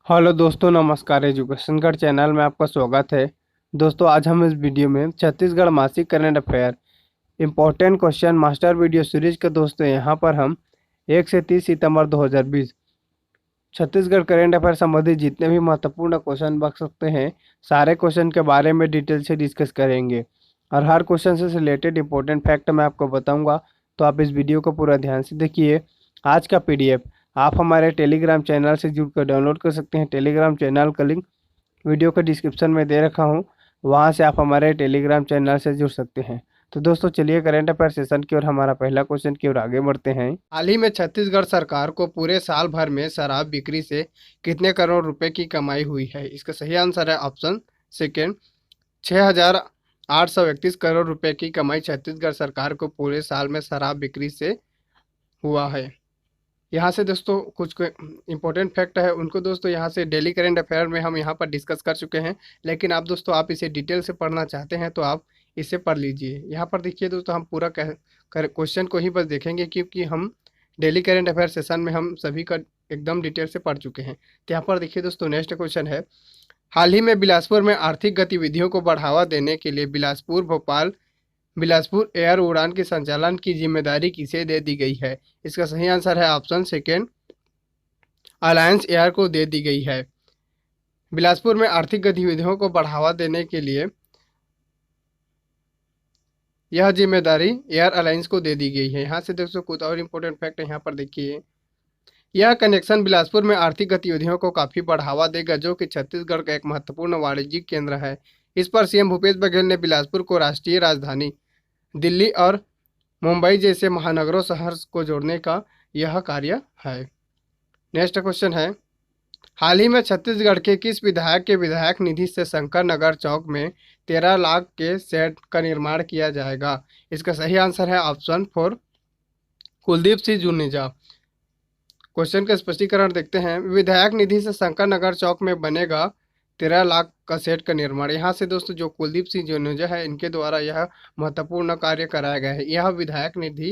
Hello दोस्तों, नमस्कार। Education गढ़ चैनल में आपका स्वागत है। दोस्तों, आज हम इस वीडियो में छत्तीसगढ़ मासिक current affair important question master video series के दोस्तों यहाँ पर हम 1 से 30 सितंबर 2020 छत्तीसगढ़ करंट अफेयर संबंधित जितने भी महत्वपूर्ण क्वेश्चन बन सकते हैं, सारे क्वेश्चन के बारे में डिटेल से डिस्कस करेंगे और हर क्वेश्चन से रिलेटेड इंपॉर्टेंट फैक्ट मैं आपको बताऊंगा। तो आप इस वीडियो को पूरा ध्यान से देखिए। आज का पीडीएफ आप हमारे टेलीग्राम चैनल से जुड़कर डाउनलोड कर सकते हैं। टेलीग्राम चैनल का लिंक वीडियो के डिस्क्रिप्शन में दे रखा हूँ, वहाँ से आप हमारे टेलीग्राम चैनल से जुड़ सकते हैं। तो दोस्तों, चलिए करंट अफेयर सेशन की ओर हमारा पहला क्वेश्चन की ओर आगे बढ़ते हैं। हाल ही में छत्तीसगढ़ सरकार को पूरे साल भर में शराब बिक्री से कितने करोड़ रुपए की कमाई हुई है? इसका सही आंसर है ऑप्शन सेकेंड, 6,831 करोड़ रुपए की कमाई छत्तीसगढ़ सरकार को पूरे साल में शराब बिक्री से हुआ है। यहाँ से दोस्तों कुछ इंपॉर्टेंट फैक्ट है उनको दोस्तों यहाँ से डेली करंट अफेयर में हम यहाँ पर डिस्कस कर चुके हैं, लेकिन आप दोस्तों आप इसे डिटेल से पढ़ना चाहते हैं तो आप इसे पढ़ लीजिए। यहाँ पर देखिए दोस्तों, हम पूरा क्वेश्चन को ही बस देखेंगे क्योंकि हम डेली करंट अफेयर सेशन में हम सभी का एकदम डिटेल से पढ़ चुके हैं। तो यहाँ पर देखिए दोस्तों, नेक्स्ट क्वेश्चन है, हाल ही में बिलासपुर में आर्थिक गतिविधियों को बढ़ावा देने के लिए बिलासपुर भोपाल बिलासपुर एयर उड़ान के संचालन की जिम्मेदारी किसे दे दी गई है? इसका सही आंसर है ऑप्शन सेकेंड, अलायंस एयर को दे दी गई है। बिलासपुर में आर्थिक गतिविधियों को बढ़ावा देने के लिए यह जिम्मेदारी एयर अलायंस को दे दी गई है। यहाँ से दोस्तों कुछ और इम्पोर्टेंट फैक्ट यहाँ पर देखिए, यह कनेक्शन बिलासपुर में आर्थिक गतिविधियों को काफी बढ़ावा देगा, जो कि छत्तीसगढ़ का एक महत्वपूर्ण वाणिज्यिक केंद्र है। इस पर सीएम भूपेश बघेल ने बिलासपुर को राष्ट्रीय राजधानी दिल्ली और मुंबई जैसे महानगरों शहर को जोड़ने का यह कार्य है। नेक्स्ट क्वेश्चन है, हाल ही में छत्तीसगढ़ के किस विधायक के विधायक निधि से शंकर नगर चौक में 13 लाख के शेड का निर्माण किया जाएगा? इसका सही आंसर है option four, Kuldeep Singh Juneja. Question का स्पष्टीकरण देखते हैं, विधायक निधि से शंकर नगर चौक में बनेगा 13 लाख का सेट का निर्माण। यहाँ से दोस्तों जो कुलदीप सिंह जुनेजा है, इनके द्वारा यह महत्वपूर्ण कार्य कराया गया है। यह विधायक निधि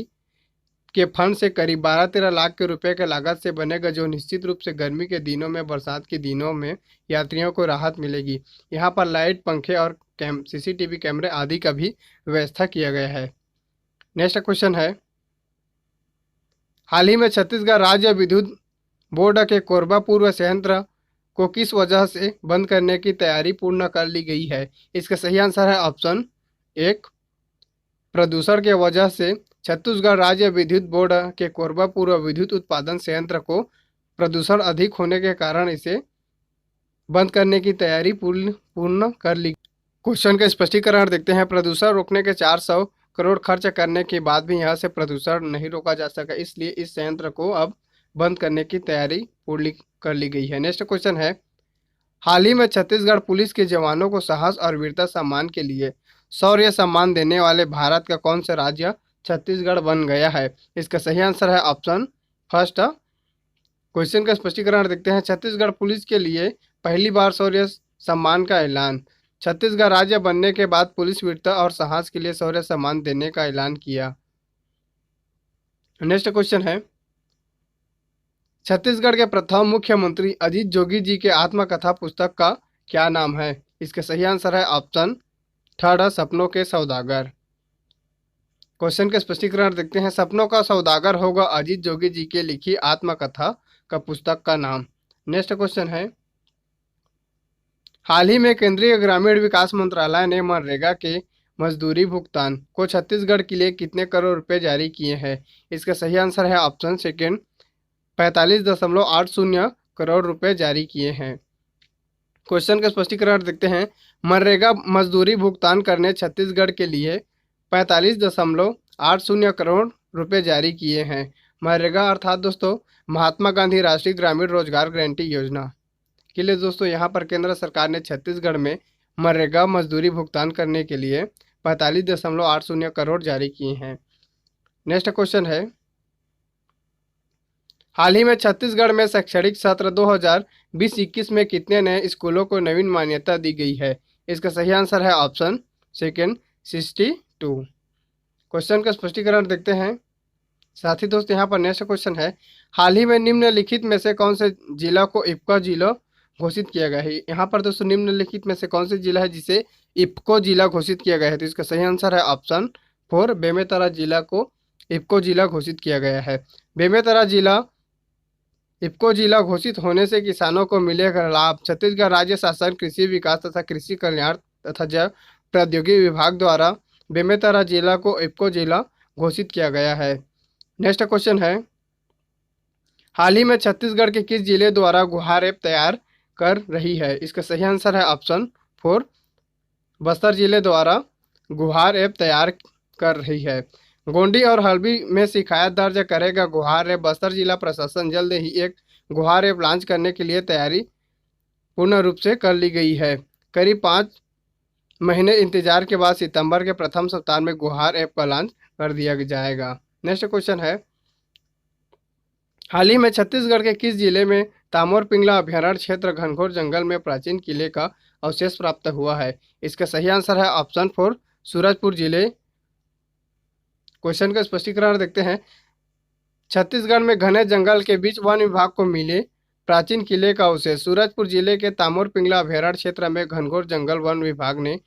के फंड से करीब 12-13 लाख के रुपए के लागत से बनेगा, जो निश्चित रूप से गर्मी के दिनों में, बरसात के दिनों में यात्रियों को राहत मिलेगी। यहाँ पर लाइट, पंखे और सीसीटीवी कैमरे आदि का भी व्यवस्था किया गया है। नेक्स्ट क्वेश्चन है, हाल ही में छत्तीसगढ़ राज्य विद्युत बोर्ड के कोरबा पूर्व संयंत्र को किस वजह से बंद करने की तैयारी पूर्ण कर ली गई है? इसका सही आंसर है ऑप्शन एक, प्रदूषण के वजह से। छत्तीसगढ़ राज्य विद्युत बोर्ड के कोरबा पूर्व विद्युत उत्पादन संयंत्र को प्रदूषण अधिक होने के कारण इसे बंद करने की तैयारी पूर्ण कर ली। क्वेश्चन का स्पष्टीकरण देखते हैं, प्रदूषण रोकने के 400 करोड़ खर्च करने के बाद भी यहाँ से प्रदूषण नहीं रोका जा सका, इसलिए इस संयंत्र को अब बंद करने की तैयारी पूर्ण कर ली गई है। नेक्स्ट क्वेश्चन है, हाल ही में छत्तीसगढ़ पुलिस के जवानों को साहस और वीरता सम्मान के लिए शौर्य सम्मान देने वाले भारत का कौन सा राज्य छत्तीसगढ़ बन गया है? इसका सही आंसर है ऑप्शन फर्स्ट। क्वेश्चन का स्पष्टीकरण देखते हैं, छत्तीसगढ़ पुलिस के लिए पहली बार शौर्य सम्मान का ऐलान। छत्तीसगढ़ राज्य बनने के बाद पुलिस वीरता और साहस के लिए शौर्य सम्मान देने का ऐलान किया। नेक्स्ट क्वेश्चन है, छत्तीसगढ़ के प्रथम मुख्यमंत्री अजीत जोगी जी के आत्मकथा पुस्तक का क्या नाम है? इसका सही आंसर है ऑप्शन थर्ड, सपनों के सौदागर। क्वेश्चन का स्पष्टीकरण देखते हैं, सपनों का सौदागर होगा अजीत जोगी जी के लिखी आत्मकथा का पुस्तक का नाम। नेक्स्ट क्वेश्चन है, हाल ही में केंद्रीय ग्रामीण विकास मंत्रालय ने मनरेगा के मजदूरी भुगतान को छत्तीसगढ़ के लिए कितने करोड़ रुपए जारी किए हैं? इसका सही आंसर है ऑप्शन सेकेंड, 45.80 करोड़ रुपए जारी किए हैं। क्वेश्चन का स्पष्टीकरण देखते हैं, मनरेगा मजदूरी भुगतान करने छत्तीसगढ़ के लिए 45.80 करोड़ रुपए जारी किए हैं। मनरेगा अर्थात दोस्तों महात्मा गांधी राष्ट्रीय ग्रामीण रोजगार गारंटी योजना के लिए दोस्तों यहाँ पर केंद्र सरकार ने छत्तीसगढ़ में मनरेगा मजदूरी भुगतान करने के लिए 45.80 करोड़ जारी किए हैं। नेक्स्ट क्वेश्चन है, हाल ही में छत्तीसगढ़ में शैक्षणिक सत्र 2020-21 में कितने नए स्कूलों को नवीन मान्यता दी गई है? इसका सही आंसर है ऑप्शन सेकेंड, 62। क्वेश्चन का स्पष्टीकरण देखते हैं। साथ ही दोस्त यहाँ पर नेक्स्ट क्वेश्चन है, हाल ही में निम्नलिखित में से कौन से जिला को इफ्का जिला घोषित किया गया है। यहाँ पर दोस्तों निम्नलिखित में से कौन सा जिला है जिसे इफ्को जिला घोषित किया गया है? तो इसका सही आंसर है ऑप्शन 4, बेमेतरा जिला को इफ्को जिला घोषित किया गया है। बेमेतरा जिला इफ्को जिला घोषित होने से किसानों को मिलेगा लाभ। छत्तीसगढ़ राज्य शासन कृषि विकास तथा कृषि कल्याण तथा जैव प्रौद्योगिकी विभाग द्वारा बेमेतरा जिला को इफ्को जिला घोषित किया गया है। नेक्स्ट क्वेश्चन है, हाल ही में छत्तीसगढ़ के किस जिले द्वारा गुहार ऐप तैयार कर रही है? इसका सही आंसर है ऑप्शन 4, बस्तर जिले द्वारा गुहार ऐप तैयार कर रही है। गोंडी और हल्बी में शिकायत दर्ज करेगा गुहार ऐप। बस्तर जिला प्रशासन जल्द ही एक गुहार ऐप लॉन्च करने के लिए तैयारी पूर्ण रूप से कर ली गई है। करीब 5 महीने इंतजार के बाद सितंबर के प्रथम सप्ताह में गुहार ऐप का लॉन्च कर दिया जाएगा। नेक्स्ट क्वेश्चन है, हाल ही में छत्तीसगढ़ के किस जिले में तामोर पिंगला अभ्यारण्य क्षेत्र घनघोर जंगल में प्राचीन किले का अवशेष प्राप्त हुआ है? इसका सही आंसर है ऑप्शन 4, सूरजपुर जिले। क्वेश्चन का स्पष्टीकरण देखते हैं। छत्तीसगढ़ में घने जंगल के बीच वन विभाग को मिले प्राचीन किले का अवशेष। सूरजपुर जिले के तामोर पिंगला अभ्यारण्य क्षेत्र में घनघोर जंगल वन विभाग ने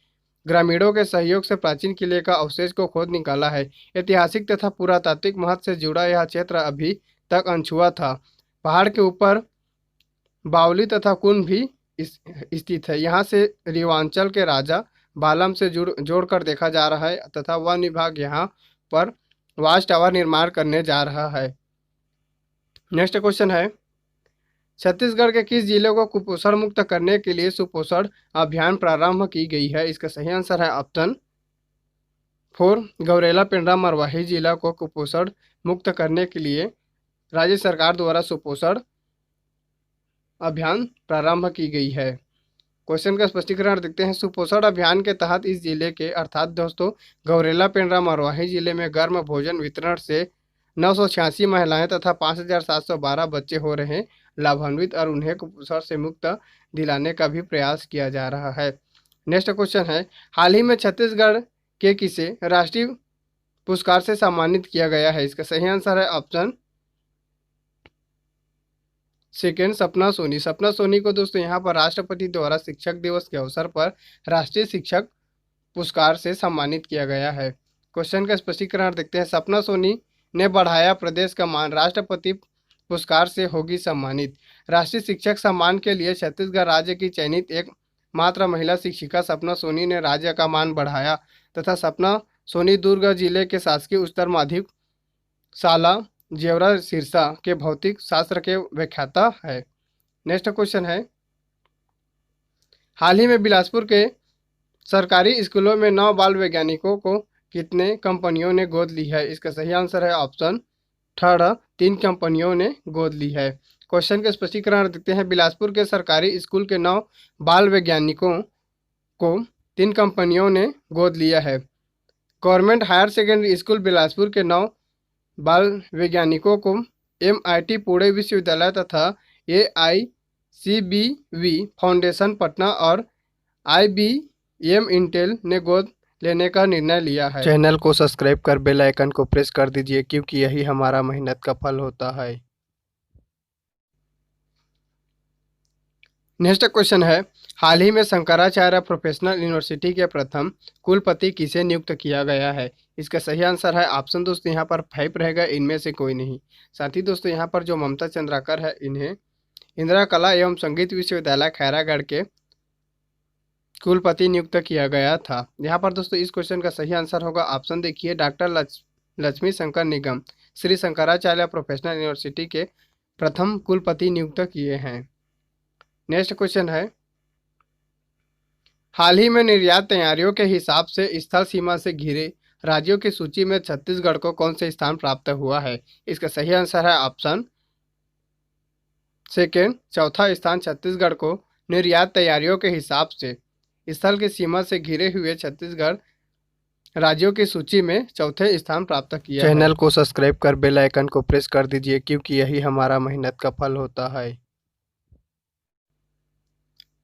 ग्रामीणों के सहयोग से प्राचीन किले का अवशेष को खोद निकाला है। ऐतिहासिक तथा पुरातात्विक महत्व से जुड़ा यह क्षेत्र अभी तक अनछुआ था। पहाड़ के ऊपर बावली तथा कुंड भी स्थित है। यहाँ से रीवांचल के राजा बालम से जोड़कर देखा जा रहा है तथा वन विभाग यहाँ पर वाच टावर निर्माण करने जा रहा है। नेक्स्ट क्वेश्चन है, छत्तीसगढ़ के किस जिले को कुपोषण मुक्त करने के लिए सुपोषण अभियान प्रारंभ की गई है? इसका सही आंसर है ऑप्शन 4, गौरेला पेंड्रा मरवाही जिला को कुपोषण मुक्त करने के लिए राज्य सरकार द्वारा सुपोषण अभियान प्रारंभ की गई है। क्वेश्चन का स्पष्टीकरण देखते हैं। सुपोषण अभियान के तहत इस जिले के अर्थात दोस्तों गौरेला पेंड्रा मरवाही जिले में गर्म भोजन वितरण से 986 महिलाएं तथा 5712 बच्चे हो रहे हैं लाभान्वित और उन्हें कुपोषण से मुक्त दिलाने का भी प्रयास किया जा रहा है। नेक्स्ट क्वेश्चन है, हाल ही में छत्तीसगढ़ के किसे राष्ट्रीय पुरस्कार से सम्मानित किया गया है? इसका सही आंसर है ऑप्शन 2, सपना सोनी। सपना सोनी को दोस्तों यहाँ पर राष्ट्रपति द्वारा शिक्षक दिवस के अवसर पर राष्ट्रीय शिक्षक पुरस्कार से सम्मानित किया गया है। क्वेश्चन का स्पष्टीकरण देखते हैं। सपना सोनी ने बढ़ाया प्रदेश का मान, राष्ट्रपति पुरस्कार से होगी सम्मानित। राष्ट्रीय शिक्षक सम्मान के लिए छत्तीसगढ़ राज्य की चयनित एक मात्र महिला शिक्षिका सपना सोनी ने राज्य का मान बढ़ाया तथा सपना सोनी दुर्ग जिले के शासकीय उच्चतर माध्यमिक शाला जेवरा सिरसा के भौतिक शास्त्र के व्याख्याता है। नेक्स्ट क्वेश्चन है, हाल ही में बिलासपुर के सरकारी स्कूलों में 9 बाल वैज्ञानिकों को कितने कंपनियों ने गोद ली है? इसका सही आंसर है ऑप्शन 3, 3 कंपनियों ने गोद ली है। क्वेश्चन के स्पष्टीकरण देते हैं। बिलासपुर के सरकारी स्कूल के 9 बाल वैज्ञानिकों को 3 कंपनियों ने गोद लिया है। Government higher secondary school Bilaspur के 9 बाल वैज्ञानिकों को MIT पुणे विश्वविद्यालय तथा AICBV फाउंडेशन पटना और IBM इंटेल ने गोद लेने का निर्णय लिया है। चैनल को सब्सक्राइब कर बेल आइकन को प्रेस कर दीजिए क्योंकि यही हमारा मेहनत का फल होता है। नेक्स्ट क्वेश्चन है, हाल ही में शंकराचार्य प्रोफेशनल यूनिवर्सिटी के प्रथम कुलपति किसे नियुक्त किया गया है? इसका सही आंसर है ऑप्शन दोस्तों यहाँ पर 5 रहेगा, इनमें से कोई नहीं। साथ ही दोस्तों यहाँ पर जो ममता चंद्राकर है इन्हें इंदिरा कला एवं संगीत विश्वविद्यालय खैरागढ़ के कुलपति नियुक्त किया गया था। यहाँ पर दोस्तों इस क्वेश्चन का सही आंसर होगा ऑप्शन देखिए, डॉक्टर लक्ष्मी शंकर निगम श्री शंकराचार्य प्रोफेशनल यूनिवर्सिटी के प्रथम कुलपति नियुक्त किए हैं। नेक्स्ट क्वेश्चन है, हाल ही में निर्यात तैयारियों के हिसाब से स्थल सीमा से घिरे राज्यों की सूची में छत्तीसगढ़ को कौन से स्थान प्राप्त हुआ है? इसका सही आंसर है ऑप्शन 2, चौथा स्थान छत्तीसगढ़ को निर्यात तैयारियों के हिसाब से स्थल की सीमा से घिरे हुए छत्तीसगढ़ राज्यों की सूची में चौथे स्थान प्राप्त किया है। चैनल को सब्सक्राइब कर बेल आइकन को प्रेस कर दीजिए क्योंकि यही हमारा मेहनत का फल होता है।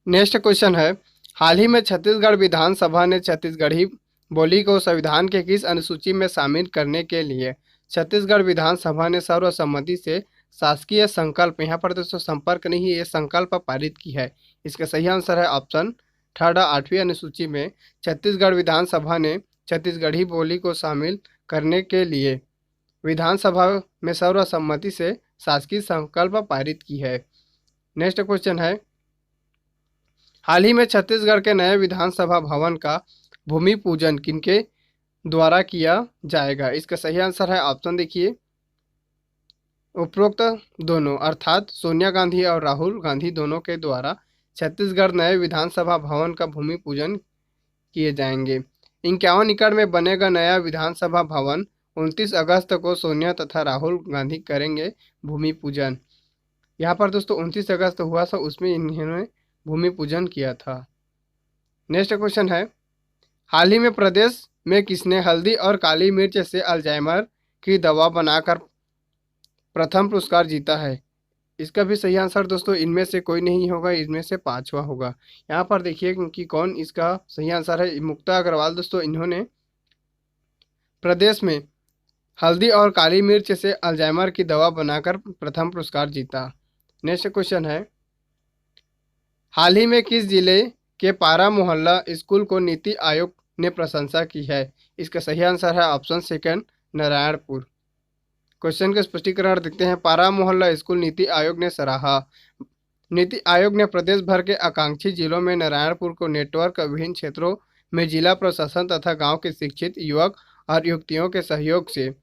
नेक्स्ट क्वेश्चन है, हाल ही में छत्तीसगढ़ विधानसभा ने छत्तीसगढ़ी बोली को संविधान के किस अनुसूची में शामिल करने के लिए छत्तीसगढ़ विधानसभा ने सर्वसम्मति से शासकीय संकल्प, यहाँ पर दोस्तों संपर्क नहीं, ये संकल्प पारित की है। इसका सही आंसर है ऑप्शन थर्ड। 8वीं अनुसूची में छत्तीसगढ़ विधानसभा ने छत्तीसगढ़ी बोली को शामिल करने के लिए विधानसभा में सर्वसम्मति से शासकीय संकल्प पारित की है। नेक्स्ट क्वेश्चन है, हाल ही में छत्तीसगढ़ के नए विधानसभा भवन का भूमि पूजन किनके द्वारा किया जाएगा? इसका सही आंसर है ऑप्शन देखिए, उपरोक्त दोनों अर्थात सोनिया गांधी और राहुल गांधी दोनों के द्वारा छत्तीसगढ़ नए विधानसभा भवन का भूमि पूजन किए जाएंगे। 51 एकड़ में बनेगा नया विधानसभा भवन। 29 अगस्त को सोनिया तथा राहुल गांधी करेंगे भूमि पूजन। यहाँ पर दोस्तों 29 अगस्त हुआ था, उसमें इन्होंने भूमि पूजन किया था। नेक्स्ट क्वेश्चन है, हाल ही में प्रदेश में किसने हल्दी और काली मिर्च से अल्जाइमर की दवा बनाकर प्रथम पुरस्कार जीता है? इसका भी सही आंसर दोस्तों इनमें से कोई नहीं होगा, इनमें से पांचवा होगा। यहाँ पर देखिए कि कौन इसका सही आंसर है। मुक्ता अग्रवाल दोस्तों, इन्होंने प्रदेश में हल्दी और काली मिर्च से अल्जाइमर की दवा बनाकर प्रथम पुरस्कार जीता। नेक्स्ट क्वेश्चन है, हाल ही में किस जिले के पारा मोहल्ला स्कूल को नीति आयोग ने प्रशंसा की है? इसका सही आंसर है ऑप्शन सेकंड, नारायणपुर। क्वेश्चन का स्पष्टीकरण देखते हैं। पारा मोहल्ला स्कूल नीति आयोग ने सराहा। नीति आयोग ने प्रदेश भर के आकांक्षी जिलों में नारायणपुर को नेटवर्क विभिन्न क्षेत्रों में जिला प्रशासन तथा गांव के शिक्षित युवक और युवतियों के सहयोग से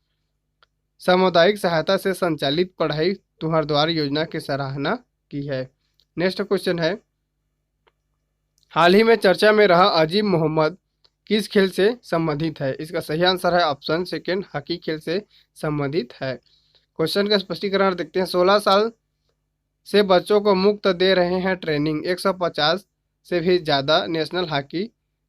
सामुदायिक सहायता से संचालित पढ़ाई तुम्हार द्वार योजना की सराहना की है। नेक्स्ट क्वेश्चन है, हाल ही में चर्चा में रहा अजीम मोहम्मद किस खेल से संबंधित है? इसका सही आंसर है ऑप्शन सेकंड, हॉकी खेल से संबंधित है। क्वेश्चन का स्पष्टीकरण देखते हैं। 16 साल से बच्चों को मुफ्त दे रहे हैं ट्रेनिंग, 150 से भी ज़्यादा नेशनल हॉकी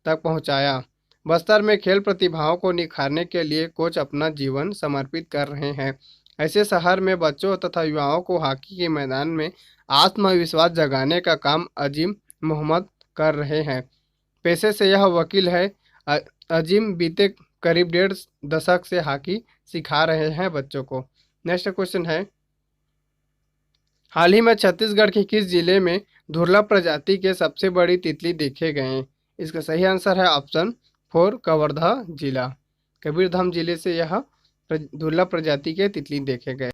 तक पहुंचाया। बस्तर में खेल प्रतिभाओं को निखारने के लिए कोच अपना जीवन समर्पित कर रहे हैं। ऐसे शहर में बच्चों तथा युवाओं को हॉकी के मैदान में आत्मविश्वास जगाने का काम अजीम मोहम्मद कर रहे हैं। पेशे से यह वकील है। अजीम बीते करीब 1.5 दशक से हॉकी सिखा रहे हैं बच्चों को। नेक्स्ट क्वेश्चन है, हाल ही में छत्तीसगढ़ के किस जिले में दुर्लभ प्रजाति के सबसे बड़ी तितली देखे गए हैं? इसका सही आंसर है ऑप्शन 4, कवर्धा जिला। कबीरधाम जिले से यह दुर्लभ प्रजाति के तितली देखे गए।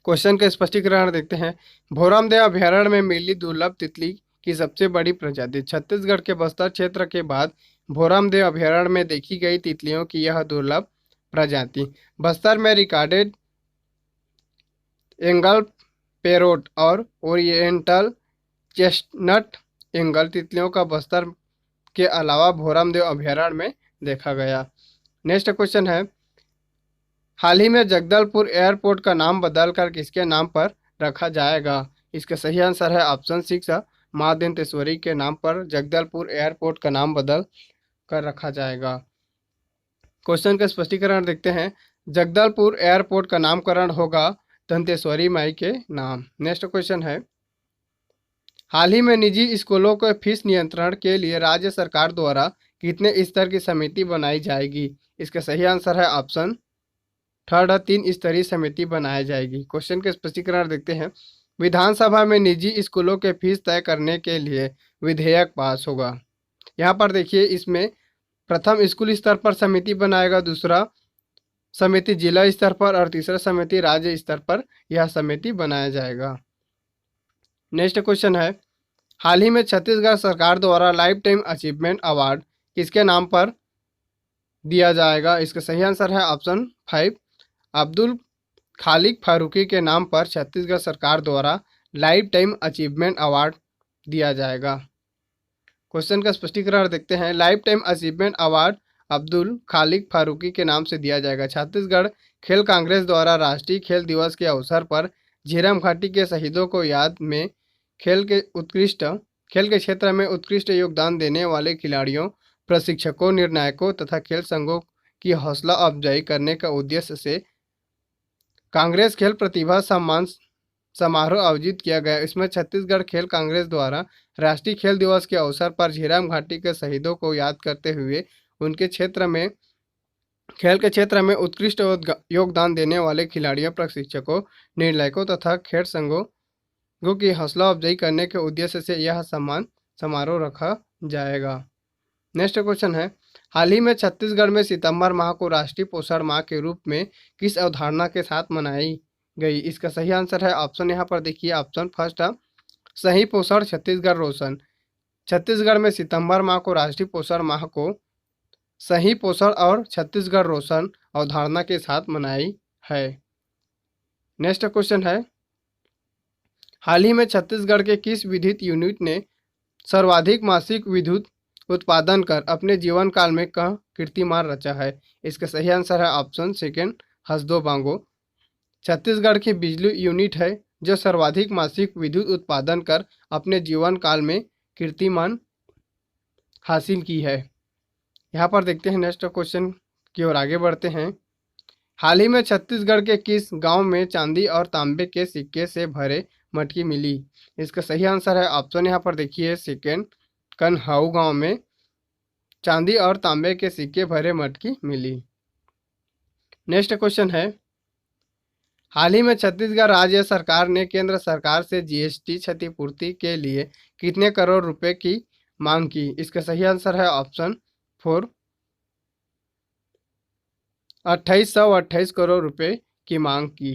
क्वेश्चन का स्पष्टीकरण देखते हैं। भोरामदेव अभ्यारण्य में मिली दुर्लभ तितली की सबसे बड़ी प्रजाति। छत्तीसगढ़ के बस्तर क्षेत्र के बाद भोरामदेव अभ्यारण्य में देखी गई तितलियों की यह दुर्लभ प्रजाति बस्तर में रिकॉर्डेड एंगल पेरोट और ओरिएंटल चेस्टनट एंगल तितलियों का बस्तर के अलावा भोरामदेव अभ्यारण्य में देखा गया। नेक्स्ट क्वेश्चन है, हाल ही में जगदलपुर एयरपोर्ट का नाम बदलकर किसके नाम पर रखा जाएगा? इसका सही आंसर है ऑप्शन 6, माँ दंतेश्वरी के नाम पर जगदलपुर एयरपोर्ट का नाम बदल कर रखा जाएगा। क्वेश्चन का स्पष्टीकरण देखते हैं। जगदलपुर एयरपोर्ट का नामकरण होगा दंतेश्वरी माई के नाम। नेक्स्ट क्वेश्चन है, हाल ही में निजी स्कूलों के फीस नियंत्रण के लिए राज्य सरकार द्वारा कितने स्तर की समिति बनाई जाएगी? इसका सही आंसर है ऑप्शन थर्ड, 3 स्तरीय समिति बनाई जाएगी। क्वेश्चन के स्पष्टीकरण देखते हैं। विधानसभा में निजी स्कूलों के फीस तय करने के लिए विधेयक पास होगा। यहाँ पर देखिए, इसमें प्रथम स्कूल स्तर पर समिति बनाएगा, दूसरा समिति जिला स्तर पर और तीसरा समिति राज्य स्तर पर यह समिति बनाया जाएगा। नेक्स्ट क्वेश्चन है, हाल ही में छत्तीसगढ़ सरकार द्वारा लाइफ टाइम अचीवमेंट अवार्ड किसके नाम पर दिया जाएगा? इसका सही आंसर है ऑप्शन 5, अब्दुल खालिक फारूकी के नाम पर छत्तीसगढ़ सरकार द्वारा लाइफ टाइम अचीवमेंट अवार्ड दिया जाएगा। क्वेश्चन का स्पष्टीकरण देखते हैं। Life time achievement award Abdul खालिक फारूकी के नाम से दिया जाएगा। छत्तीसगढ़ खेल कांग्रेस द्वारा राष्ट्रीय खेल दिवस के अवसर पर झीरम घाटी के शहीदों को याद में खेल के क्षेत्र में उत्कृष्ट योगदान देने वाले खिलाड़ियों, प्रशिक्षकों, निर्णायकों तथा खेल संघों की हौसला अफजाई करने का उद्देश्य से कांग्रेस खेल प्रतिभा सम्मान समारोह आयोजित किया गया। इसमें छत्तीसगढ़ खेल कांग्रेस द्वारा राष्ट्रीय खेल दिवस के अवसर पर झीरम घाटी के शहीदों को याद करते हुए उनके क्षेत्र में खेल के क्षेत्र में उत्कृष्ट योगदान देने वाले खिलाड़ियों, प्रशिक्षकों, निर्णायकों तथा खेल संघों की हौसला अफजाई करने के उद्देश्य से यह सम्मान समारोह रखा जाएगा। नेक्स्ट क्वेश्चन है, हाल ही में छत्तीसगढ़ में सितंबर माह को राष्ट्रीय पोषण माह के रूप में किस अवधारणा के साथ मनाई गई? इसका सही आंसर है ऑप्शन यहाँ पर देखिए, ऑप्शन फर्स्ट है सही पोषण छत्तीसगढ़ रोशन। छत्तीसगढ़ में सितंबर माह को राष्ट्रीय पोषण माह को सही पोषण और छत्तीसगढ़ रोशन अवधारणा के साथ मनाई है। नेक्स्ट क्वेश्चन है, हाल ही में छत्तीसगढ़ के किस विद्युत यूनिट ने सर्वाधिक मासिक विद्युत उत्पादन कर अपने जीवन काल में कह कीर्तिमान रचा है? इसका सही आंसर है ऑप्शन सेकेंड हसदो बांगो। छत्तीसगढ़ की बिजली यूनिट है जो सर्वाधिक मासिक विद्युत उत्पादन कर अपने जीवन काल में कीर्तिमान हासिल की है। यहाँ पर देखते हैं नेक्स्ट क्वेश्चन की ओर आगे बढ़ते हैं। हाल ही में छत्तीसगढ़ के किस गांव में चांदी और तांबे के सिक्के से भरे मटकी मिली? इसका सही आंसर है ऑप्शन यहाँ पर देखिए सेकेंड कन्हाऊ गांव में चांदी और तांबे के सिक्के भरे मटकी मिली। नेक्स्ट क्वेश्चन है, हाल ही में छत्तीसगढ़ राज्य सरकार ने केंद्र सरकार से जीएसटी क्षतिपूर्ति के लिए कितने करोड़ रुपए की मांग की? इसका सही आंसर है ऑप्शन फोर 2828 करोड़ रुपए की मांग की।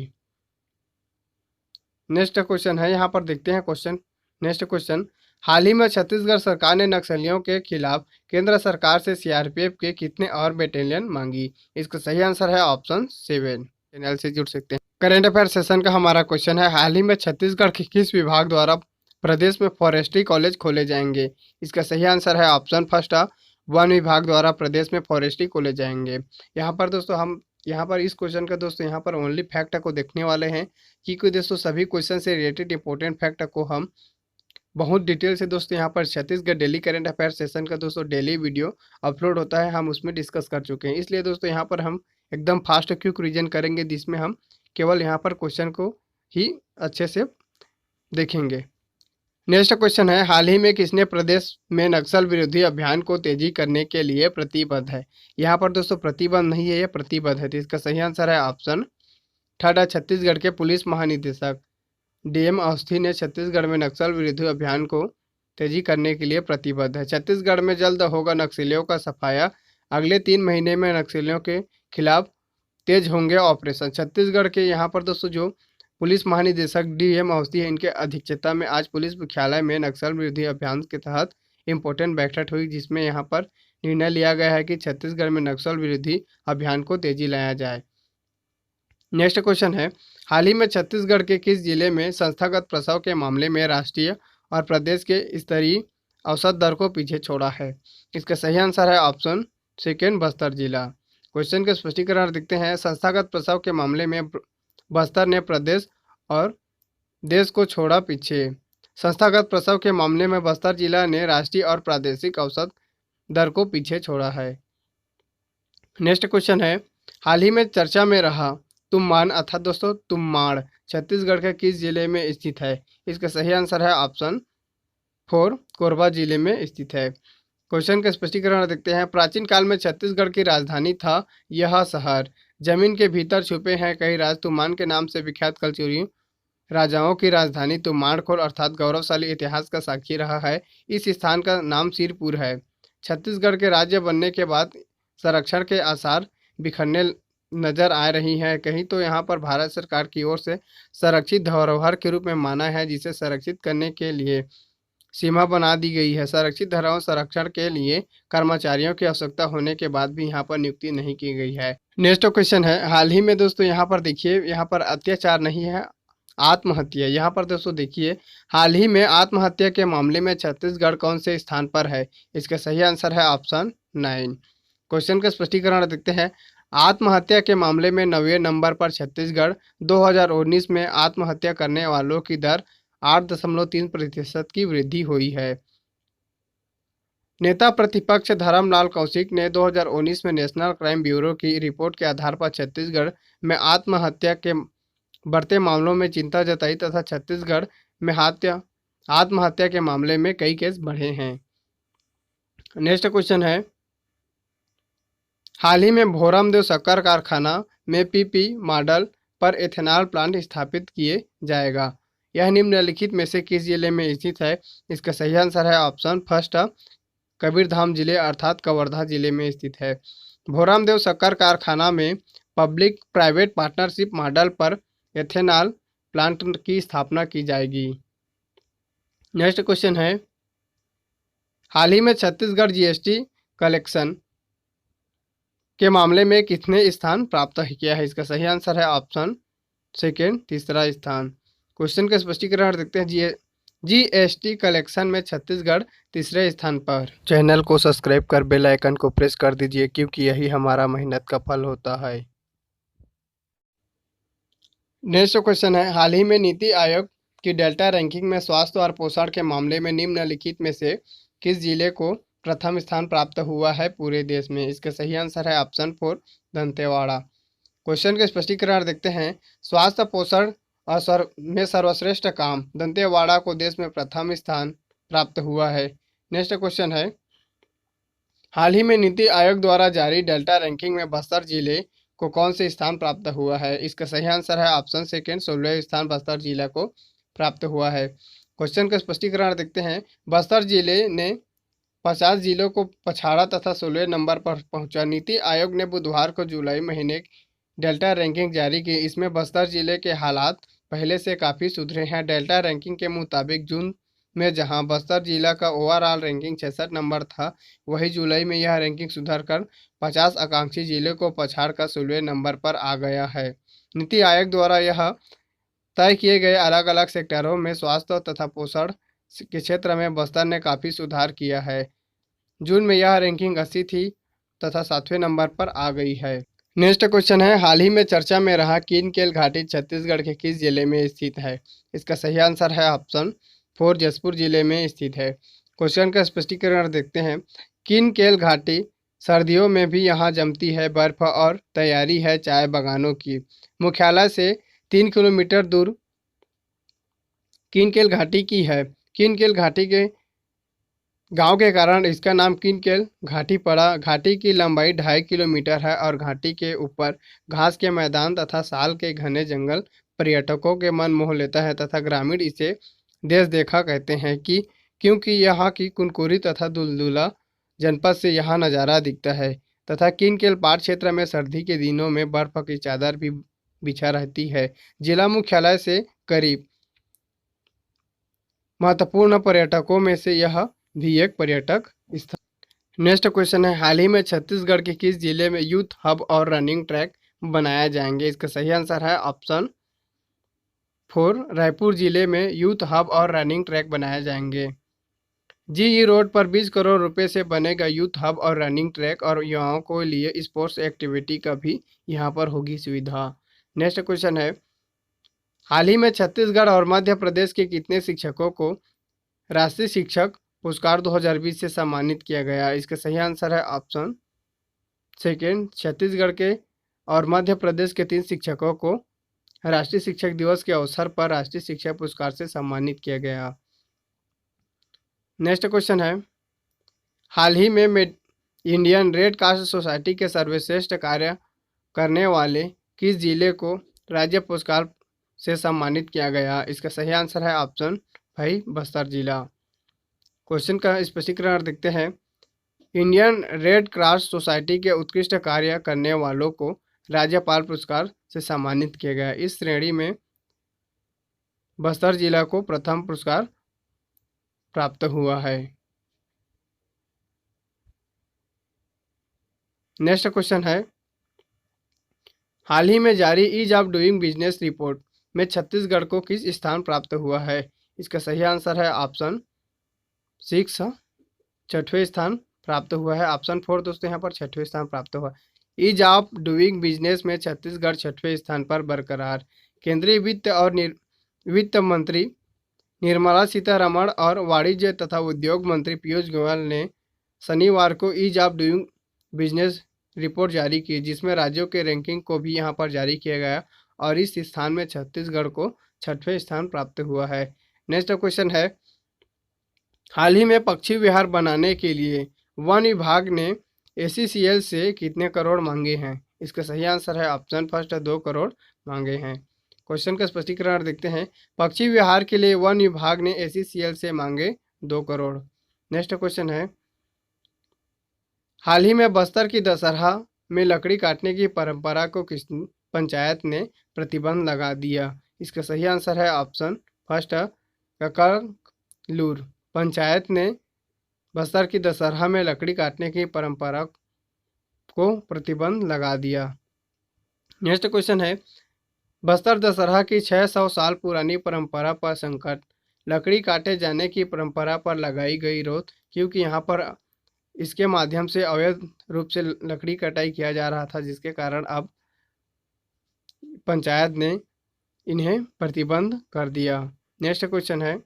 नेक्स्ट क्वेश्चन है, यहाँ पर देखते हैं क्वेश्चन। नेक्स्ट क्वेश्चन, हाल ही में छत्तीसगढ़ सरकार ने नक्सलियों के खिलाफ केंद्र सरकार से सीआरपीएफ के कितने और बटालियन मांगी? इसका सही आंसर है ऑप्शन 7। चैनल से जुड़ सकते हैं। करेंट अफेयर सेशन का हमारा क्वेश्चन है, हाल ही में छत्तीसगढ़ के किस विभाग द्वारा प्रदेश में फॉरेस्ट्री कॉलेज खोले जाएंगे? इसका सही आंसर है ऑप्शन फर्स्ट वन विभाग द्वारा प्रदेश में फॉरेस्ट्री खोले जाएंगे। यहाँ पर दोस्तों हम यहाँ पर इस क्वेश्चन का दोस्तों यहाँ पर ओनली फैक्ट को देखने वाले हैं, क्योंकि दोस्तों सभी क्वेश्चन से रिलेटेड इंपॉर्टेंट फैक्ट को हम बहुत डिटेल से दोस्तों यहाँ पर Chhattisgarh daily current affair session का दोस्तों डेली वीडियो अपलोड होता है, हम उसमें डिस्कस कर चुके हैं। इसलिए दोस्तों यहाँ पर हम एकदम फास्ट क्विक रिवीजन करेंगे, जिसमें हम केवल यहाँ पर क्वेश्चन को ही अच्छे से देखेंगे। नेक्स्ट क्वेश्चन है, हाल ही में किसने प्रदेश में नक्सल विरोधी अभियान को तेजी करने के लिए प्रतिबद्ध है? यहाँ पर दोस्तों प्रतिबद्ध नहीं है, ये प्रतिबद्ध है। तो इसका सही आंसर है ऑप्शन थर्ड है छत्तीसगढ़ के पुलिस महानिदेशक डीएम अवस्थी ने छत्तीसगढ़ में नक्सल विरोधी अभियान को तेजी करने के लिए प्रतिबद्ध है। छत्तीसगढ़ में जल्द होगा नक्सलियों का सफाया, अगले 3 महीने में नक्सलियों के खिलाफ तेज होंगे ऑपरेशन। छत्तीसगढ़ के यहाँ पर दोस्तों जो पुलिस महानिदेशक डीएम अवस्थी है, इनके अध्यक्षता में आज पुलिस मुख्यालय में नक्सल विरोधी अभियान के तहत इम्पोर्टेंट बैठक हुई, जिसमें यहाँ पर निर्णय लिया गया है कि छत्तीसगढ़ में नक्सल विरोधी अभियान को तेजी लाया जाए। नेक्स्ट क्वेश्चन है, हाल ही में छत्तीसगढ़ के किस जिले में संस्थागत प्रसव के मामले में राष्ट्रीय और प्रदेश के स्तरीय औसत दर को पीछे छोड़ा है? इसका सही आंसर है ऑप्शन सेकेंड बस्तर जिला। क्वेश्चन के स्पष्टीकरण देखते हैं, संस्थागत प्रसव के मामले में बस्तर ने प्रदेश और देश को छोड़ा पीछे। संस्थागत प्रसव के मामले में बस्तर जिला ने राष्ट्रीय और प्रादेशिक औसत दर को पीछे छोड़ा है। नेक्स्ट क्वेश्चन है, हाल ही में चर्चा में रहा तुम्बाड़ अर्थात दोस्तों तुम्बाड़ छत्तीसगढ़ के किस जिले में स्थित है? इसका सही आंसर है ऑप्शन 4 कोरबा जिले में स्थित है। क्वेश्चन का स्पष्टीकरण देखते हैं, प्राचीन काल में छत्तीसगढ़ की राजधानी था यह शहर, जमीन के भीतर छुपे हैं कई राज, तुम्बाड़ के नाम से विख्यात कलचुरी राजाओं की राजधानी तुम्बाड़खोर अर्थात गौरवशाली इतिहास का साक्षी रहा है। इस स्थान का नाम सिरपुर है। छत्तीसगढ़ के राज्य बनने के बाद संरक्षण के आसार बिखरने नजर आ रही हैं। कहीं तो यहाँ पर भारत सरकार की ओर से संरक्षित धरोहर के रूप में माना है, जिसे संरक्षित करने के लिए सीमा बना दी गई है। संरक्षित धरोहर संरक्षण के लिए कर्मचारियों की आवश्यकता होने के बाद भी यहाँ पर नियुक्ति नहीं की गई है। नेक्स्ट क्वेश्चन है, हाल ही में दोस्तों यहाँ पर देखिए, यहाँ पर अत्याचार नहीं है, आत्महत्या। यहाँ पर दोस्तों देखिए, हाल ही में आत्महत्या के मामले में छत्तीसगढ़ कौन से स्थान पर है? इसका सही आंसर है ऑप्शन 9। क्वेश्चन का स्पष्टीकरण देखते हैं, आत्महत्या के मामले में 9वें नंबर पर छत्तीसगढ़ 2019 में आत्महत्या करने वालों की दर 8.3% की वृद्धि हुई है। नेता प्रतिपक्ष धर्मलाल कौशिक ने 2019 में नेशनल क्राइम ब्यूरो की रिपोर्ट के आधार पर छत्तीसगढ़ में आत्महत्या के बढ़ते मामलों में चिंता जताई तथा छत्तीसगढ़ में आत्महत्या के मामले में कई केस बढ़े हैं। नेक्स्ट क्वेश्चन है, हाल ही में भोरमदेव शक्कर कारखाना में पीपी मॉडल पर एथेनॉल प्लांट स्थापित किए जाएगा। यह निम्नलिखित में से किस जिले में स्थित है? इसका सही आंसर है ऑप्शन फर्स्ट कबीरधाम जिले अर्थात कवर्धा जिले में स्थित है। भोरमदेव शक्कर कारखाना में पब्लिक प्राइवेट पार्टनरशिप मॉडल पर एथेनॉल प्लांट की स्थापना की जाएगी। नेक्स्ट क्वेश्चन है, हाल ही में छत्तीसगढ़ जीएसटी कलेक्शन के मामले में किसने स्थान प्राप्त किया है? इसका सही आंसर है ऑप्शन सेकेंड तीसरा स्थान। क्वेश्चन का स्पष्टीकरण देखते हैं। जीएसटी कलेक्शन में छत्तीसगढ़ तीसरे स्थान पर। चैनल को सब्सक्राइब कर बेल आइकन को प्रेस कर दीजिए क्योंकि यही हमारा मेहनत का फल होता है। नेक्स्ट क्वेश्चन है, हाल ही में नीति आयोग की डेल्टा रैंकिंग में स्वास्थ्य और पोषण के मामले में निम्नलिखित में से किस जिले को प्रथम स्थान प्राप्त हुआ है पूरे देश में? इसका सही आंसर है ऑप्शन फोर दंतेवाड़ा। क्वेश्चन का स्पष्टीकरण देखते हैं। स्वास्थ्य पोषण और में सर्वश्रेष्ठ काम दंतेवाड़ा को देश में प्रथम स्थान प्राप्त हुआ है। नेक्स्ट क्वेश्चन है, हाल ही में नीति आयोग द्वारा जारी डेल्टा रैंकिंग में बस्तर जिले को कौन से स्थान प्राप्त हुआ है? इसका सही आंसर है ऑप्शन सेकेंड 16वें स्थान बस्तर जिला को प्राप्त हुआ है। क्वेश्चन का स्पष्टीकरण देखते हैं। बस्तर जिले ने 50 जिलों को पछाड़ा तथा 16वें नंबर पर पहुंचा। नीति आयोग ने बुधवार को जुलाई महीने डेल्टा रैंकिंग जारी की। इसमें बस्तर जिले के हालात पहले से काफ़ी सुधरे हैं। डेल्टा रैंकिंग के मुताबिक जून में जहां बस्तर जिला का ओवरऑल रैंकिंग 66 नंबर था, वहीं जुलाई में यह रैंकिंग सुधर कर 50 आकांक्षी जिले को पछाड़कर 16वें नंबर पर आ गया है। नीति आयोग द्वारा यह तय किए गए अलग अलग सेक्टरों में स्वास्थ्य तथा पोषण के क्षेत्र में बस्तर ने काफ़ी सुधार किया है। जून में यह रैंकिंग 80 थी तथा 7वें नंबर पर आ गई है। नेक्स्ट क्वेश्चन है, हाल ही में चर्चा में रहा कीनकेल घाटी छत्तीसगढ़ के किस जिले में स्थित है? इसका सही आंसर है ऑप्शन फोर जसपुर जिले में स्थित है। क्वेश्चन का स्पष्टीकरण देखते हैं। कीनकेल घाटी सर्दियों में भी यहाँ जमती है बर्फ और तैयारी है चाय बागानों की। मुख्यालय से 3 किलोमीटर दूर कीनकेल घाटी की है। कीनकेल घाटी के गांव के कारण इसका नाम कीनकेल घाटी पड़ा। घाटी की लंबाई 2.5 किलोमीटर है और घाटी के ऊपर घास के मैदान तथा साल के घने जंगल पर्यटकों के मन मोह लेता है तथा ग्रामीण इसे देश देखा कहते हैं कि क्योंकि यहाँ की कुनकुरी तथा दुलदुला जनपद से यहाँ नज़ारा दिखता है तथा कीनकेल पाट क्षेत्र में सर्दी के दिनों में बर्फ की चादर भी बिछा रहती है। जिला मुख्यालय से करीब महत्वपूर्ण पर्यटकों में से यह भी एक पर्यटक स्थल। नेक्स्ट क्वेश्चन है, हाल ही में छत्तीसगढ़ के किस जिले में यूथ हब और रनिंग ट्रैक बनाए जाएंगे? इसका सही आंसर है ऑप्शन फोर रायपुर जिले में यूथ हब और रनिंग ट्रैक बनाए जाएंगे। जीई रोड पर 20 करोड़ रुपए से बनेगा यूथ हब और रनिंग ट्रैक और युवाओं को लिए स्पोर्ट्स एक्टिविटी का भी यहाँ पर होगी सुविधा। नेक्स्ट क्वेश्चन है, हाल ही में छत्तीसगढ़ और मध्य प्रदेश के कितने शिक्षकों को राष्ट्रीय शिक्षक पुरस्कार 2020 से सम्मानित किया गया? इसका सही आंसर है ऑप्शन सेकेंड छत्तीसगढ़ के और मध्य प्रदेश के 3 शिक्षकों को राष्ट्रीय शिक्षक दिवस के अवसर पर राष्ट्रीय शिक्षक पुरस्कार से सम्मानित किया गया। नेक्स्ट क्वेश्चन है, हाल ही में इंडियन रेड क्रॉस सोसाइटी के सर्वश्रेष्ठ कार्य करने वाले किस जिले को राज्य पुरस्कार से सम्मानित किया गया? इसका सही आंसर है ऑप्शन भाई बस्तर जिला। क्वेश्चन का स्पष्टीकरण देखते हैं। इंडियन रेड क्रॉस सोसाइटी के उत्कृष्ट कार्य करने वालों को राज्यपाल पुरस्कार से सम्मानित किया गया। इस श्रेणी में बस्तर जिला को प्रथम पुरस्कार प्राप्त हुआ है। नेक्स्ट क्वेश्चन है, हाल ही में जारी ease of doing business report में छत्तीसगढ़ को किस स्थान प्राप्त हुआ है? इसका सही आंसर है ऑप्शन सिक्स 6वें स्थान प्राप्त हुआ है। ऑप्शन फोर दोस्तों यहाँ पर 6वें स्थान प्राप्त हुआ। ईज ऑफ डूइंग बिजनेस में छत्तीसगढ़ 6वें स्थान पर बरकरार। केंद्रीय वित्त और वित्त मंत्री निर्मला सीतारमण और वाणिज्य तथा उद्योग मंत्री पीयूष गोयल ने शनिवार को ease of doing business report जारी की, जिसमें राज्यों के रैंकिंग को भी यहाँ पर जारी किया गया और इस स्थान में छत्तीसगढ़ को 6वें स्थान प्राप्त हुआ है। नेक्स्ट क्वेश्चन है, हाल ही में पक्षी विहार बनाने के लिए वन विभाग ने ACCL से कितने करोड़ मांगे हैं? इसका सही आंसर है ऑप्शन फर्स्ट 2 करोड़ मांगे हैं। क्वेश्चन का स्पष्टीकरण देखते हैं। पक्षी विहार के लिए वन विभाग ने ACCL से मांगे 2 करोड़। नेक्स्ट क्वेश्चन है, हाल ही में बस्तर की दशहरा में लकड़ी काटने की परंपरा को किस पंचायत ने प्रतिबंध लगा दिया? इसका सही आंसर है ऑप्शन फर्स्ट ककरलूर पंचायत ने बस्तर की दशहरा में लकड़ी काटने की परंपरा को प्रतिबंध लगा दिया। नेक्स्ट क्वेश्चन है, बस्तर दशहरा की 600 साल पुरानी परंपरा पर संकट, लकड़ी काटे जाने की परंपरा पर लगाई गई रोक, क्योंकि यहाँ पर इसके माध्यम से अवैध रूप से लकड़ी कटाई किया जा रहा था, जिसके कारण अब पंचायत ने इन्हें प्रतिबंध कर दिया। नेक्स्ट क्वेश्चन है,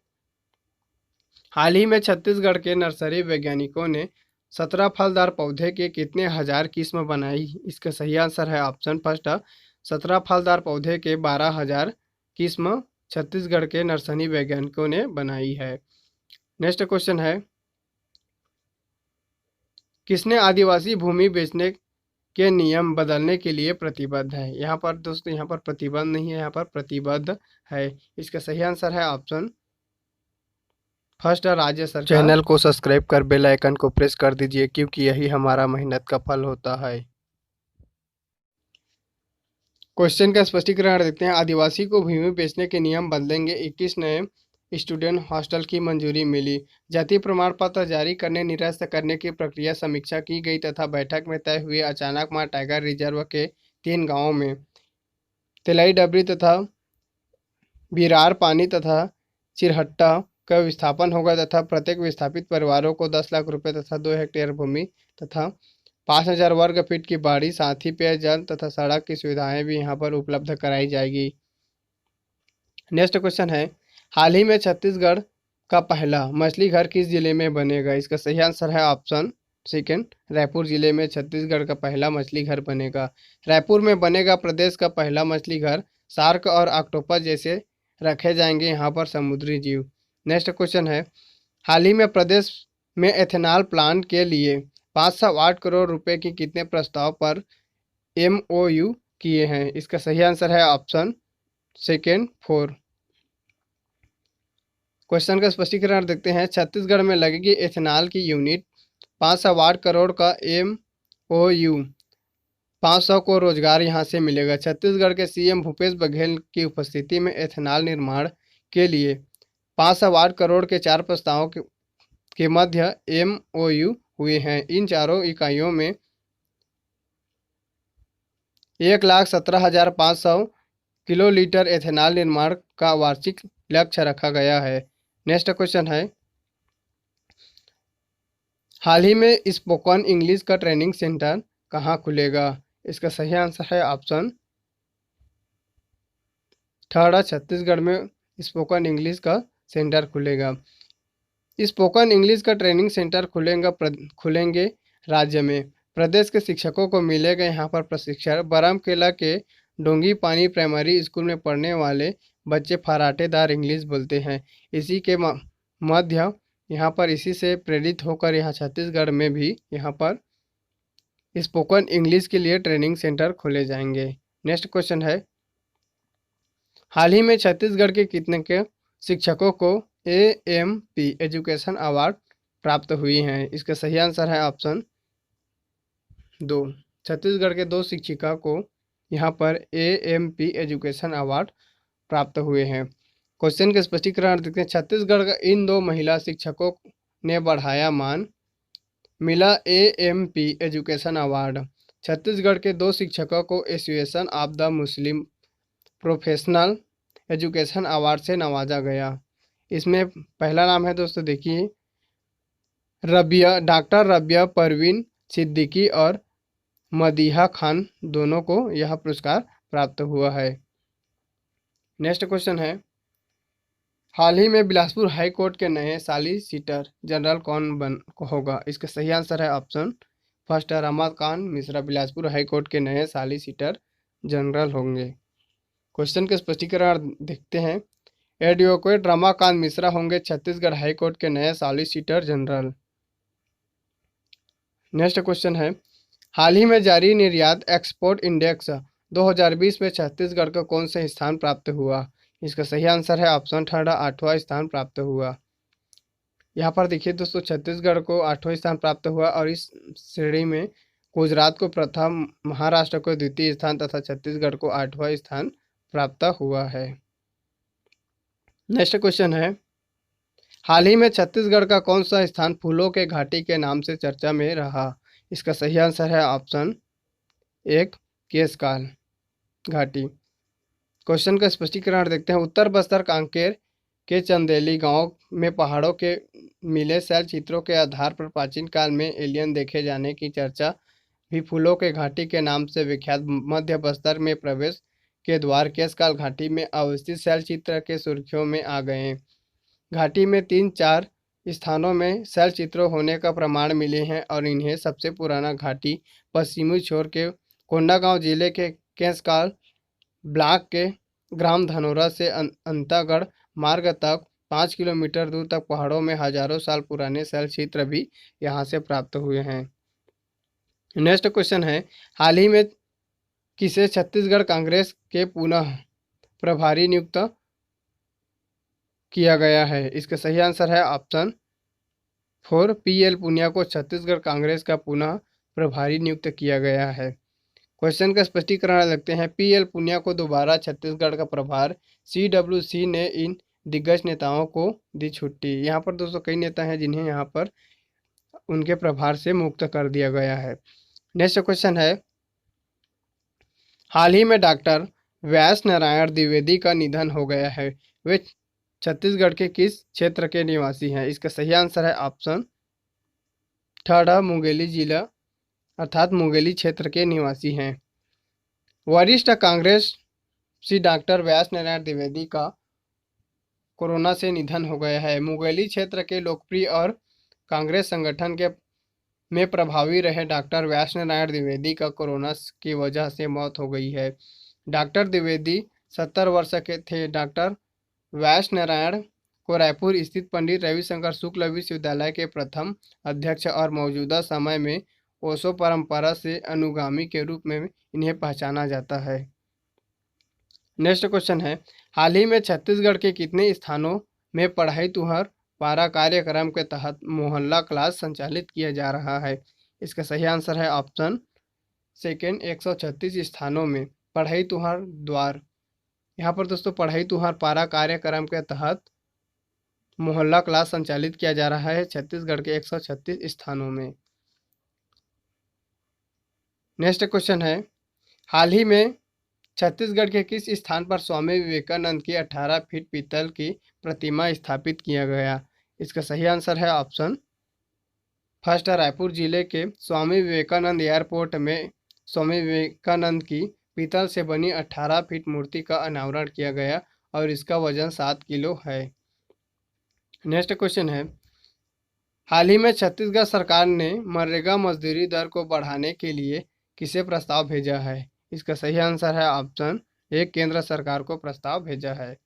हाल ही में छत्तीसगढ़ के नर्सरी वैज्ञानिकों ने 17 फलदार पौधे के कितने हजार किस्म बनाई? इसका सही आंसर है ऑप्शन फर्स्ट 17 फलदार पौधे के 12,000 किस्म छत्तीसगढ़ के नर्सरी वैज्ञानिकों ने बनाई है। नेक्स्ट क्वेश्चन है, किसने आदिवासी भूमि बेचने के नियम बदलने के लिए प्रतिबद्ध है? यहाँ पर दोस्तों, यहाँ पर प्रतिबंध नहीं है, यहाँ पर प्रतिबद्ध है। इसका सही आंसर है ऑप्शन फर्स्ट राज्य सरकार। चैनल को सब्सक्राइब कर बेल आइकन को प्रेस कर दीजिए, क्योंकि यही हमारा मेहनत का फल होता है। क्वेश्चन का स्पष्टीकरण देखते हैं। आदिवासी को भूमि बेचने के नियम बदलेंगे, 21 नए स्टूडेंट हॉस्टल की मंजूरी मिली। जाति प्रमाण पत्र जारी करने निरस्त करने की प्रक्रिया समीक्षा की गई तथा बैठक में तय हुए अचानक मार टाइगर रिजर्व के 3 गांवों में तेलाई डबरी तथा बिरार पानी तथा चिरहट्टा का विस्थापन होगा तथा प्रत्येक विस्थापित परिवारों को 10 लाख रुपए तथा 2 हेक्टेयर भूमि तथा 5,000 वर्ग फीट की बाड़ी, साथ ही पेयजल तथा सड़क की सुविधाएं भी यहाँ पर उपलब्ध कराई जाएगी। नेक्स्ट क्वेश्चन है, हाल ही में छत्तीसगढ़ का पहला मछली घर किस जिले में बनेगा? इसका सही आंसर है ऑप्शन सेकेंड रायपुर जिले में छत्तीसगढ़ का पहला मछली घर बनेगा। रायपुर में बनेगा प्रदेश का पहला मछली घर। शार्क और ऑक्टोपस जैसे रखे जाएंगे यहाँ पर समुद्री जीव। नेक्स्ट क्वेश्चन है, हाल ही में प्रदेश में एथेनॉल प्लांट के लिए 508 करोड़ रुपए की कितने प्रस्ताव पर MOU किए हैं? इसका सही आंसर है ऑप्शन सेकेंड 4। क्वेश्चन का स्पष्टीकरण देखते हैं। छत्तीसगढ़ में लगेगी एथेनॉल की यूनिट, 508 करोड़ का MOU, 500 को रोजगार यहां से मिलेगा। छत्तीसगढ़ के CM भूपेश बघेल की उपस्थिति में एथेनॉल निर्माण के लिए 508 करोड़ के 4 प्रस्तावों के मध्य MOU हुए हैं। इन चारों इकाइयों में 1,17,500 किलोलीटर एथेनॉल निर्माण का वार्षिक लक्ष्य रखा गया है। नेक्स्ट क्वेश्चन है, हाल ही में स्पोकन इंग्लिश का ट्रेनिंग सेंटर कहाँ खुलेगा? इसका सही आंसर है ऑप्शन थर्ड छत्तीसगढ़ में स्पोकन इंग्लिश का सेंटर खुलेगा। स्पोकन इंग्लिश का ट्रेनिंग सेंटर खुलेंगे राज्य में। प्रदेश के शिक्षकों को मिलेगा यहाँ पर प्रशिक्षण। बरमकेला के डोंगी पानी प्राइमरी स्कूल में पढ़ने वाले बच्चे फराटेदार इंग्लिश बोलते हैं। इसी के मध्य यहाँ पर इसी से प्रेरित होकर यहाँ छत्तीसगढ़ में भी यहाँ पर स्पोकन इंग्लिश के लिए ट्रेनिंग सेंटर खोले जाएंगे। नेक्स्ट क्वेश्चन है, हाल ही में छत्तीसगढ़ के कितने के शिक्षकों को AMP एजुकेशन अवार्ड प्राप्त हुई हैं? इसका सही आंसर है ऑप्शन 2। छत्तीसगढ़ के 2 शिक्षिका को यहाँ पर AMP एजुकेशन अवार्ड प्राप्त हुए हैं। क्वेश्चन के स्पष्टीकरण देखते हैं। छत्तीसगढ़ का इन 2 महिला शिक्षकों ने बढ़ाया मान, मिला AMP एजुकेशन अवार्ड। छत्तीसगढ़ के 2 शिक्षकों को association of the Muslim professional education award से नवाजा गया। इसमें पहला नाम है दोस्तों, देखिए डॉक्टर रबिया परवीन सिद्दीकी और मदीहा खान, दोनों को यह पुरस्कार प्राप्त हुआ है। नेक्स्ट क्वेश्चन है, हाल ही में बिलासपुर हाई कोर्ट के नए सॉलिसिटर जनरल कौन होगा? इसका सही आंसर है option first Ramakant Mishra Bilaspur high court के नए सॉलिसिटर जनरल होंगे। क्वेश्चन के स्पष्टीकरण देखते हैं। एडवोकेट रमाकांत मिश्रा होंगे छत्तीसगढ़ हाई कोर्ट के नए सॉलिसिटर जनरल। नेक्स्ट क्वेश्चन है, हाल ही में जारी निर्यात एक्सपोर्ट इंडेक्स 2020 में छत्तीसगढ़ को कौन से स्थान प्राप्त हुआ? इसका सही आंसर है ऑप्शन थर्ड, 8वां स्थान प्राप्त हुआ। यहाँ पर देखिए दोस्तों, छत्तीसगढ़ को 8वां स्थान प्राप्त हुआ और इस श्रेणी में गुजरात को प्रथम, महाराष्ट्र को द्वितीय स्थान तथा छत्तीसगढ़ को 8वां स्थान प्राप्त हुआ है। नेक्स्ट क्वेश्चन है, हाल ही में छत्तीसगढ़ का कौन सा स्थान फूलों के घाटी के नाम से चर्चा में रहा? इसका सही आंसर है ऑप्शन एक, केशकाल घाटी। क्वेश्चन का स्पष्टीकरण देखते हैं। उत्तर बस्तर कांकेर के चंदेली गांव में पहाड़ों के मिले शैल चित्रों के आधार पर प्राचीन काल में एलियन देखे जाने की चर्चा भी फूलों के घाटी के नाम से विख्यात मध्य बस्तर में प्रवेश के द्वार केशकाल घाटी में अवस्थित शैल चित्र के सुर्खियों में आ गए हैं। घाटी में 3-4 स्थानों में शैल चित्रों होने का प्रमाण मिले हैं और इन्हें सबसे पुराना घाटी पश्चिमी छोर के कोंडागांव जिले के केशकाल ब्लॉक के ग्राम धनोरा से अंतागढ़ मार्ग तक 5 किलोमीटर दूर तक पहाड़ों में हजारों साल पुराने शैल चित्र भी यहाँ से प्राप्त हुए हैं। नेक्स्ट क्वेश्चन है, हाल ही में किसे छत्तीसगढ़ कांग्रेस के पुनः प्रभारी नियुक्त किया गया है? इसका सही आंसर है ऑप्शन 4, पीएल पुनिया को छत्तीसगढ़ कांग्रेस का पुनः प्रभारी नियुक्त किया गया है। क्वेश्चन का स्पष्टीकरण लगते हैं। पीएल पुनिया को दोबारा छत्तीसगढ़ का प्रभार सीडब्ल्यूसी ने इन दिग्गज नेताओं को दी छुट्टी। यहाँ पर दोस्तों कई नेता हैं जिन्हें यहाँ पर उनके प्रभार से मुक्त कर दिया गया है। नेक्स्ट क्वेश्चन है, हाल ही में डॉक्टर व्यास नारायण द्विवेदी का निधन हो गया है। वे छत्तीसगढ़ के किस क्षेत्र के निवासी हैं? इसका सही आंसर है ऑप्शन थर्ड, मुंगेली जिला अर्थात मुंगेली क्षेत्र के निवासी हैं। वरिष्ठ कांग्रेस श्री डॉक्टर व्यास नारायण द्विवेदी का कोरोना से निधन हो गया है। मुंगेली क्षेत्र के लोकप्रिय और कांग्रेस संगठन के में प्रभावी रहे डॉक्टर व्यास नारायण द्विवेदी का कोरोना की वजह से मौत हो गई है। डॉक्टर द्विवेदी 70 वर्ष के थे। डॉक्टर व्यास नारायण को रायपुर स्थित पंडित रविशंकर शुक्ल विश्वविद्यालय के प्रथम अध्यक्ष और मौजूदा समय में ओशो परंपरा से अनुगामी के रूप में इन्हें पहचाना जाता है। नेक्स्ट क्वेश्चन है, हाल ही में छत्तीसगढ़ के कितने स्थानों में पढ़ाई तुहर पारा कार्यक्रम के तहत मोहल्ला क्लास संचालित किया जा रहा है? इसका सही आंसर है ऑप्शन सेकेंड, 136 स्थानों में पढ़ाई तुहर द्वार। यहाँ पर दोस्तों पढ़ाई तुहार पारा कार्यक्रम के तहत मोहल्ला क्लास संचालित किया जा रहा है छत्तीसगढ़ के 136 स्थानों में। नेक्स्ट क्वेश्चन है, हाल ही में छत्तीसगढ़ के किस स्थान पर स्वामी विवेकानंद की 18 फीट पीतल की प्रतिमा स्थापित किया गया? इसका सही आंसर है ऑप्शन फर्स्ट, रायपुर जिले के स्वामी विवेकानंद एयरपोर्ट में स्वामी विवेकानंद की पीतल से बनी 18 फीट मूर्ति का अनावरण किया गया और इसका वजन 7 किलो है। नेक्स्ट क्वेश्चन है, हाल ही में छत्तीसगढ़ सरकार ने मनरेगा मजदूरी दर को बढ़ाने के लिए किसे प्रस्ताव भेजा है? इसका सही आंसर है ऑप्शन एक, केंद्र सरकार को प्रस्ताव भेजा है।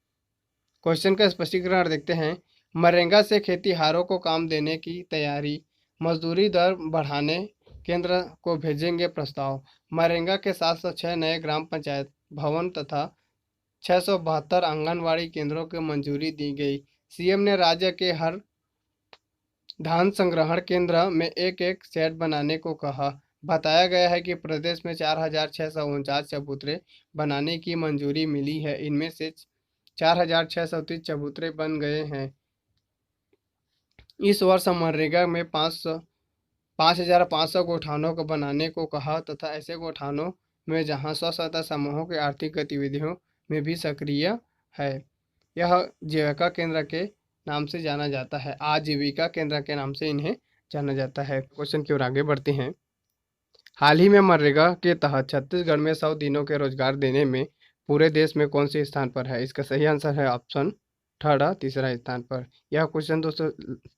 क्वेश्चन का स्पष्टीकरण देखते हैं। मनरेगा से खेतीहारों को काम देने की तैयारी, मजदूरी दर बढ़ाने केंद्र को भेजेंगे प्रस्ताव। मनरेगा के 706 नए ग्राम पंचायत भवन तथा 672 आंगनबाड़ी केंद्रों को मंजूरी दी गई। सीएम ने राज्य के हर धान संग्रहण केंद्र में एक शेड बनाने को कहा। बताया गया है कि प्रदेश में 4,649 चबूतरे बनाने की मंजूरी मिली है। इनमें से 4,630 चबूतरे बन गए हैं। इस वर्ष मनरेगा में 5,500 गौठानों को बनाने को कहा तथा ऐसे गौठानों में जहां स्व-सहायता समूहों की आर्थिक गतिविधियों में भी सक्रिय है। यह जीविका केंद्र के नाम से जाना जाता है। आजीविका केंद्र के नाम से इन्हें जाना जाता है। क्वेश्चन की ओर आगे बढ़ते हैं। हाल ही में मनरेगा के तहत छत्तीसगढ़ में 100 दिनों के रोजगार देने में पूरे देश में कौन से स्थान पर है? इसका सही आंसर है ऑप्शन थर्ड, तीसरा स्थान पर। यह क्वेश्चन दोस्तों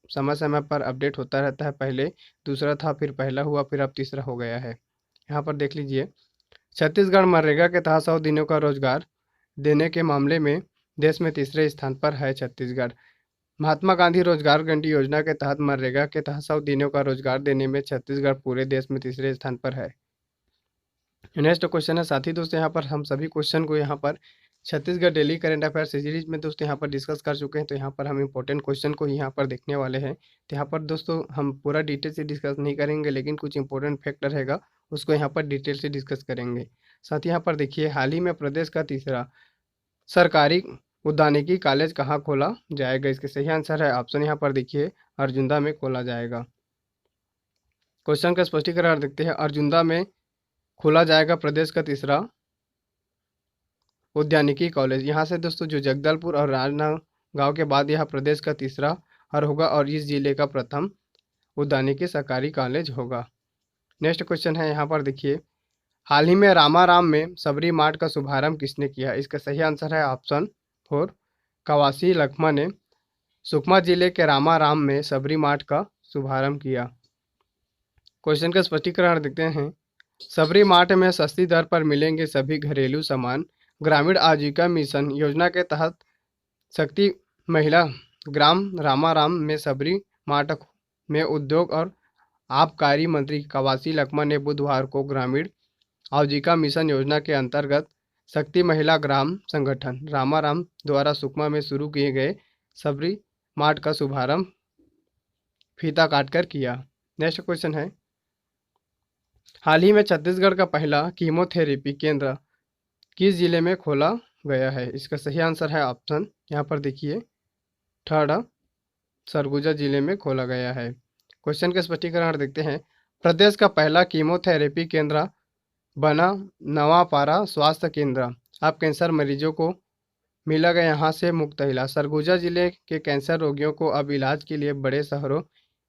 समय समय पर अपडेट होता रहता है। पहले दूसरा था, फिर पहला हुआ, फिर अब तीसरा हो गया है। यहाँ पर देख लीजिए, छत्तीसगढ़ मनरेगा के तहत 100 दिनों का रोजगार देने के मामले में देश में तीसरे स्थान पर है छत्तीसगढ़। महात्मा गांधी रोजगार गारंटी योजना के तहत मनरेगा के तहत 100 दिनों का रोजगार देने में छत्तीसगढ़ पूरे देश में तीसरे स्थान पर है। नेक्स्ट क्वेश्चन है साथी दोस्तों, यहाँ पर हम सभी क्वेश्चन को यहाँ पर Chhattisgarh daily current affair series में दोस्तों यहाँ पर डिस्कस कर चुके हैं। तो यहाँ पर हम इंपॉर्टेंट क्वेश्चन को यहाँ पर देखने वाले हैं। तो यहाँ पर दोस्तों हम पूरा डिटेल से डिस्कस नहीं करेंगे, लेकिन कुछ इंपॉर्टेंट फैक्टर रहेगा उसको यहाँ पर डिटेल से डिस्कस करेंगे। साथ ही यहाँ पर देखिए, हाल ही में प्रदेश का तीसरा सरकारी उद्यानिकी कॉलेज कहाँ खोला जाएगा? इसके सही आंसर है ऑप्शन यहाँ पर देखिए, अर्जुंदा में खोला जाएगा। क्वेश्चन का स्पष्टीकरण देखते हैं। अर्जुंदा में खोला जाएगा प्रदेश का तीसरा उद्यानिकी कॉलेज। यहाँ से दोस्तों जो जगदलपुर और राजनांदगांव के बाद यह प्रदेश का तीसरा हर होगा और इस जिले का प्रथम उद्यानिकी सरकारी कॉलेज होगा। नेक्स्ट क्वेश्चन है यहाँ पर देखिए, हाल ही में रामाराम में सबरी मार्ट का शुभारंभ किसने किया? इसका सही आंसर है ऑप्शन 4, कवासी लखमा ने सुकमा जिले के रामाराम में सबरी मार्ट का शुभारंभ किया। क्वेश्चन का स्पष्टीकरण देखते हैं। सबरी मार्ट में सस्ती दर पर मिलेंगे सभी घरेलू सामान। ग्रामीण आजीविका मिशन योजना के तहत शक्ति महिला ग्राम रामाराम में सबरी मार्ट में उद्योग और आबकारी मंत्री कवासी लखमा ने बुधवार को ग्रामीण आजीविका मिशन योजना के अंतर्गत शक्ति महिला ग्राम संगठन रामाराम द्वारा सुकमा में शुरू किए गए सबरी मार्ट का शुभारंभ फीता काटकर किया। नेक्स्ट क्वेश्चन है, हाल ही में छत्तीसगढ़ का पहला कीमोथेरेपी केंद्र किस जिले में खोला गया है? इसका सही आंसर है ऑप्शन यहाँ पर देखिए 3, सरगुजा जिले में खोला गया है। क्वेश्चन का स्पष्टीकरण देखते हैं। प्रदेश का पहला कीमोथेरेपी केंद्र बना नवापारा स्वास्थ्य केंद्र। अब कैंसर मरीजों को मिलेगा यहाँ से मुफ्त इलाज। सरगुजा जिले के कैंसर रोगियों को अब इलाज के लिए बड़े शहरों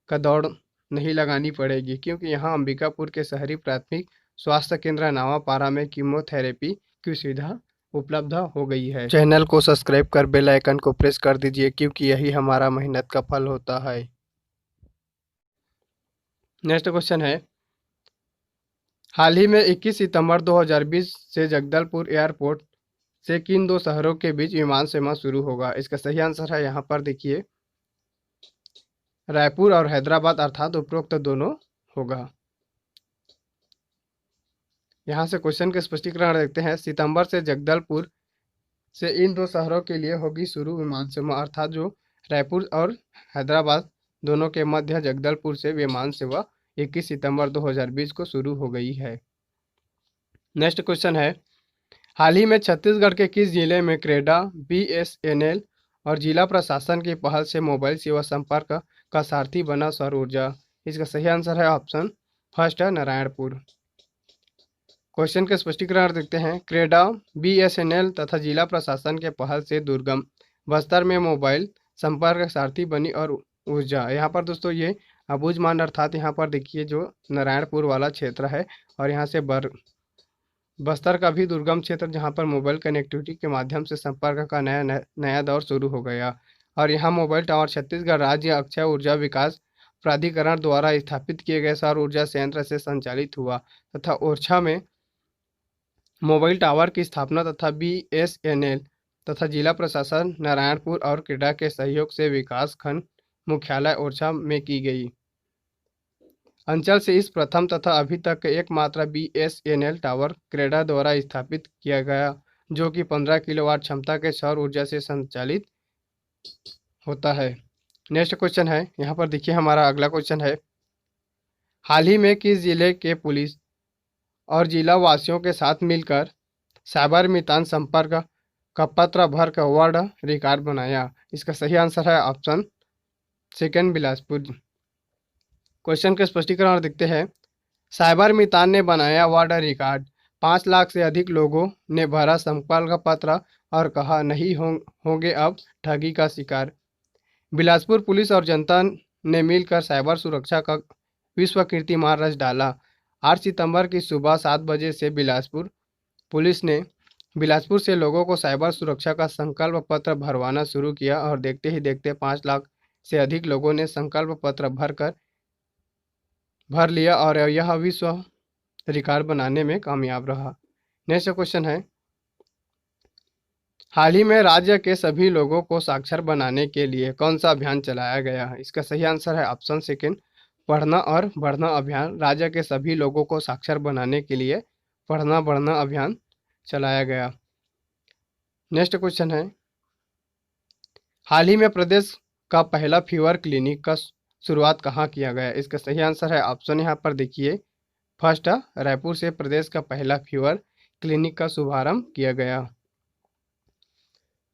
का दौड़ नहीं लगानी पड़ेगी, क्योंकि यहाँ अंबिकापुर के शहरी प्राथमिक स्वास्थ्य केंद्र नवापारा में कीमोथेरेपी की सुविधा उपलब्ध हो गई है। चैनल को सब्सक्राइब कर बेल आइकन को प्रेस कर दीजिए, क्योंकि यही हमारा मेहनत का फल होता है। नेक्स्ट क्वेश्चन है, हाल ही में 21 सितंबर 2020 से जगदलपुर एयरपोर्ट से किन दो शहरों के बीच विमान सेवा शुरू होगा? इसका सही आंसर है यहाँ पर देखिए, रायपुर और हैदराबाद, अर्थात उपरोक्त दोनों होगा। यहाँ से क्वेश्चन के स्पष्टीकरण देखते हैं। सितंबर से जगदलपुर से इन दो शहरों के लिए होगी शुरू विमान सेवा, अर्थात जो रायपुर और हैदराबाद दोनों के मध्य जगदलपुर से विमान सेवा 21 सितंबर 2020 को शुरू हो गई है। नेक्स्ट क्वेश्चन है, हाल ही में छत्तीसगढ़ के किस जिले में क्रेडा, BSNL और जिला प्रशासन की पहल से मोबाइल सेवा संपर्क का सारथी बना सौर ऊर्जा? इसका सही आंसर है ऑप्शन फर्स्ट है, नारायणपुर। क्वेश्चन के स्पष्टीकरण देखते हैं। क्रेडा, BSNL तथा जिला प्रशासन के पहल से दुर्गम बस्तर में मोबाइल संपर्क सारथी बनी और ऊर्जा। यहाँ पर दोस्तों ये अबूझमाड़ अर्थात यहाँ पर देखिए जो नारायणपुर वाला क्षेत्र है और यहाँ से बस्तर का भी दुर्गम क्षेत्र, जहाँ पर मोबाइल कनेक्टिविटी के माध्यम से संपर्क का नया दौर शुरू हो गया। और यहाँ मोबाइल टावर छत्तीसगढ़ राज्य अक्षय ऊर्जा विकास प्राधिकरण द्वारा स्थापित किए गए सौर ऊर्जा संयंत्र से संचालित हुआ तथा ओरछा में मोबाइल टावर की स्थापना तथा BSNL तथा जिला प्रशासन नारायणपुर और क्रेडा के सहयोग से विकास खंड मुख्यालय ओरछा में की गई। अंचल से इस प्रथम तथा अभी तक एकमात्र BSNL टावर क्रेडा द्वारा स्थापित किया गया, जो कि 15 किलोवाट क्षमता के सौर ऊर्जा से संचालित होता है। नेक्स्ट क्वेश्चन है, यहाँ पर देखिए हमारा अगला क्वेश्चन है, हाल ही में किस जिले के पुलिस और जिला वासियों के साथ मिलकर साइबर मितान संपर्क का पत्र भर का वर्ल्ड रिकॉर्ड बनाया? इसका सही आंसर है ऑप्शन सेकंड, बिलासपुर। क्वेश्चन के स्पष्टीकरण देखते हैं। साइबर मितान ने बनाया वर्ल्ड रिकॉर्ड। 5 लाख से अधिक लोगों ने भरा संपर्क पत्र और कहा नहीं होंगे अब ठगी का शिकार। बिलासपुर पुलिस और जनता ने मिलकर साइबर सुरक्षा का विश्व कीर्तिमान रच डाला। 8 सितंबर की सुबह 7 बजे से बिलासपुर पुलिस ने बिलासपुर से लोगों को साइबर सुरक्षा का संकल्प पत्र भरवाना शुरू किया और देखते ही देखते 5 लाख से अधिक लोगों ने संकल्प पत्र भर लिया और यह विश्व रिकॉर्ड बनाने में कामयाब रहा। नेक्स्ट क्वेश्चन है, हाल ही में राज्य के सभी लोगों को साक्षर बनाने के लिए कौन सा अभियान चलाया गया है? इसका सही आंसर है ऑप्शन सेकंड, पढ़ना और बढ़ना अभियान। राज्य के सभी लोगों को साक्षर बनाने के लिए पढ़ना बढ़ना अभियान चलाया गया। नेक्स्ट क्वेश्चन है, हाल ही में प्रदेश का पहला फीवर क्लिनिक का शुरुआत कहाँ किया गया? इसका सही आंसर है ऑप्शन यहाँ पर देखिए, फर्स्ट रायपुर से प्रदेश का पहला फीवर क्लिनिक का शुभारंभ किया गया।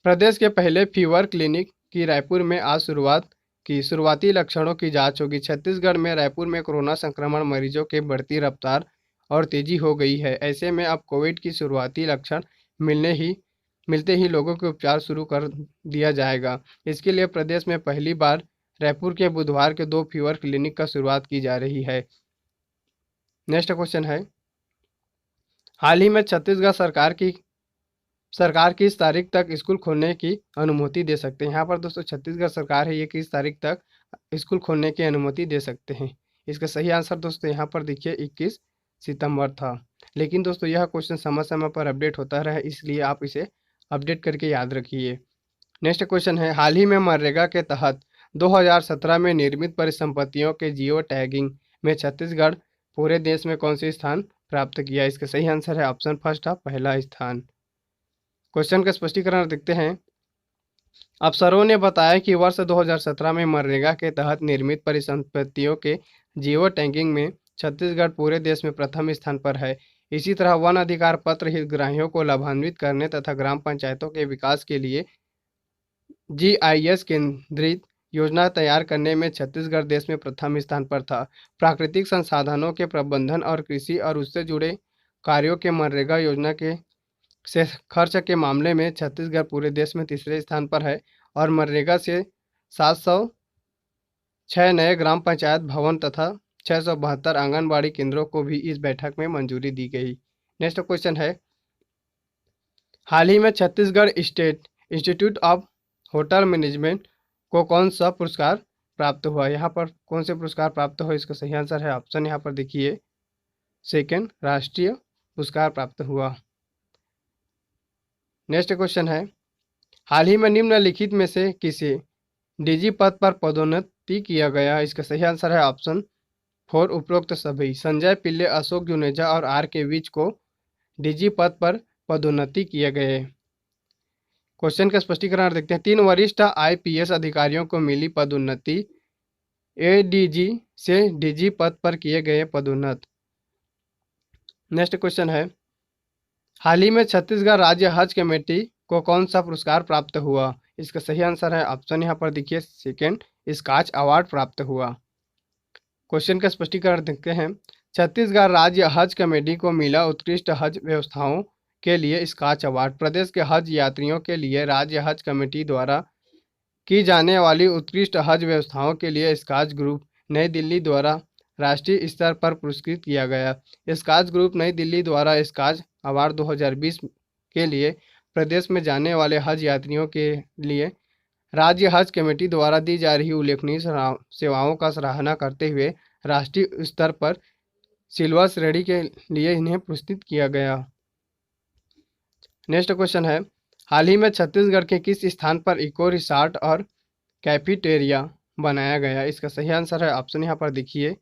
प्रदेश के पहले फीवर क्लिनिक की रायपुर में आज शुरुआत की। शुरुआती लक्षणों की जांच होगी। छत्तीसगढ़ में रायपुर में कोरोना संक्रमण मरीजों के बढ़ती रफ्तार और तेजी हो गई है। ऐसे में अब कोविड की शुरुआती लक्षण मिलते ही लोगों के उपचार शुरू कर दिया जाएगा। इसके लिए प्रदेश में पहली बार रायपुर के बुधवार के 2 फीवर क्लिनिक का शुरुआत की जा रही है। नेक्स्ट क्वेश्चन है, हाल ही में छत्तीसगढ़ सरकार किस तारीख तक स्कूल खोलने की अनुमति दे सकते हैं? यहाँ पर दोस्तों छत्तीसगढ़ सरकार है, ये किस तारीख तक स्कूल खोलने की अनुमति दे सकते हैं? इसका सही आंसर दोस्तों यहाँ पर देखिए 21 सितंबर था। लेकिन दोस्तों यह क्वेश्चन समय समय पर अपडेट होता रहा, इसलिए आप इसे अपडेट करके याद रखिए। नेक्स्ट क्वेश्चन है, हाल ही में मनरेगा के तहत 2017 में निर्मित परिसंपत्तियों के जियो टैगिंग में छत्तीसगढ़ पूरे देश में कौन सी स्थान प्राप्त किया? इसका सही आंसर है ऑप्शन फर्स्ट पहला स्थान। क्वेश्चन का स्पष्टीकरण देखते हैं। अफसरों ने बताया कि वर्ष 2017 में मनरेगा के तहत निर्मित परिसंपत्तियों के जियो टैगिंग में छत्तीसगढ़ पूरे देश में प्रथम स्थान पर है। इसी तरह वन अधिकार पत्र हितग्राहियों को लाभान्वित करने तथा ग्राम पंचायतों के विकास के लिए GIS केंद्रित योजना तैयार करने में छत्तीसगढ़ देश में प्रथम स्थान पर था। प्राकृतिक संसाधनों के प्रबंधन और कृषि और उससे जुड़े कार्यों के मनरेगा योजना के से खर्च के मामले में छत्तीसगढ़ पूरे देश में तीसरे स्थान पर है और मनरेगा से 706 नए ग्राम पंचायत भवन तथा 672 आंगनबाड़ी केंद्रों को भी इस बैठक में मंजूरी दी गई। नेक्स्ट क्वेश्चन है, हाल ही में Chhattisgarh state institute of hotel management को कौन सा पुरस्कार प्राप्त हुआ? यहाँ पर कौन से पुरस्कार प्राप्त हुआ? इसका सही आंसर है ऑप्शन यहाँ पर देखिए, सेकंड राष्ट्रीय पुरस्कार प्राप्त हुआ। नेक्स्ट क्वेश्चन है, हाल ही में निम्नलिखित में से किसे डीजी पद पर पदोन्नति किया गया? इसका सही आंसर है ऑप्शन 4 उपरोक्त सभी। संजय पिल्ले, अशोक जुनेजा और RK विज को डीजी पद पर पदोन्नति किए गए। क्वेश्चन का स्पष्टीकरण देखते हैं। 3 वरिष्ठ IPS अधिकारियों को मिली पदोन्नति, ADG से DG पद पर किए गए पदोन्नत। नेक्स्ट क्वेश्चन है, हाल ही में छत्तीसगढ़ राज्य हज कमेटी को कौन सा पुरस्कार प्राप्त हुआ? इसका सही आंसर है ऑप्शन यहाँ पर देखिए, सेकंड स्कॉच अवार्ड प्राप्त हुआ। क्वेश्चन का स्पष्टीकरण देखते हैं। छत्तीसगढ़ राज्य हज कमेटी को मिला उत्कृष्ट हज व्यवस्थाओं के लिए स्कॉच अवार्ड। प्रदेश के हज यात्रियों के लिए राज्य हज कमेटी द्वारा की जाने वाली उत्कृष्ट हज व्यवस्थाओं के लिए स्कॉच ग्रुप नई दिल्ली द्वारा राष्ट्रीय स्तर पर पुरस्कृत किया गया। स्कॉच ग्रुप नई दिल्ली द्वारा स्कॉच अवार्ड 2020 के लिए प्रदेश में जाने वाले हज यात्रियों के लिए राज्य हज कमेटी द्वारा दी जा रही उल्लेखनीय सेवाओं का सराहना करते हुए राष्ट्रीय स्तर पर सिल्वर श्रेणी के लिए इन्हें पुरस्कृत किया गया। नेक्स्ट क्वेश्चन है, हाल ही में छत्तीसगढ़ के किस स्थान पर इको रिसॉर्ट और कैफेटेरिया बनाया गया? इसका सही आंसर है ऑप्शन यहाँ पर देखिए,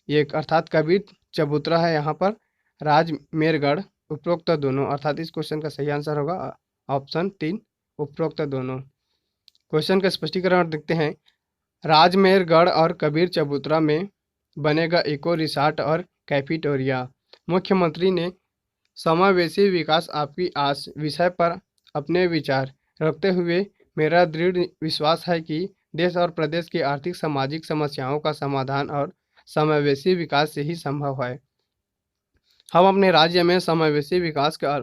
ये अर्थात कबीर चबूतरा है यहाँ पर राजमेरगढ़, उपरोक्त दोनों, अर्थात इस क्वेश्चन का सही आंसर होगा ऑप्शन 3 उपरोक्त दोनों। क्वेश्चन का स्पष्टीकरण देखते हैं। राजमेरगढ़ और कबीर चबूतरा में बनेगा इको रिसॉर्ट और कैफेटेरिया। मुख्यमंत्री ने समावेशी विकास आपकी आस विषय पर अपने विचार रखते हुए मेरा दृढ़ विश्वास है कि देश और प्रदेश की आर्थिक सामाजिक समस्याओं का समाधान और समावेशी विकास से ही संभव है। हम अपने राज्य में समावेशी विकास का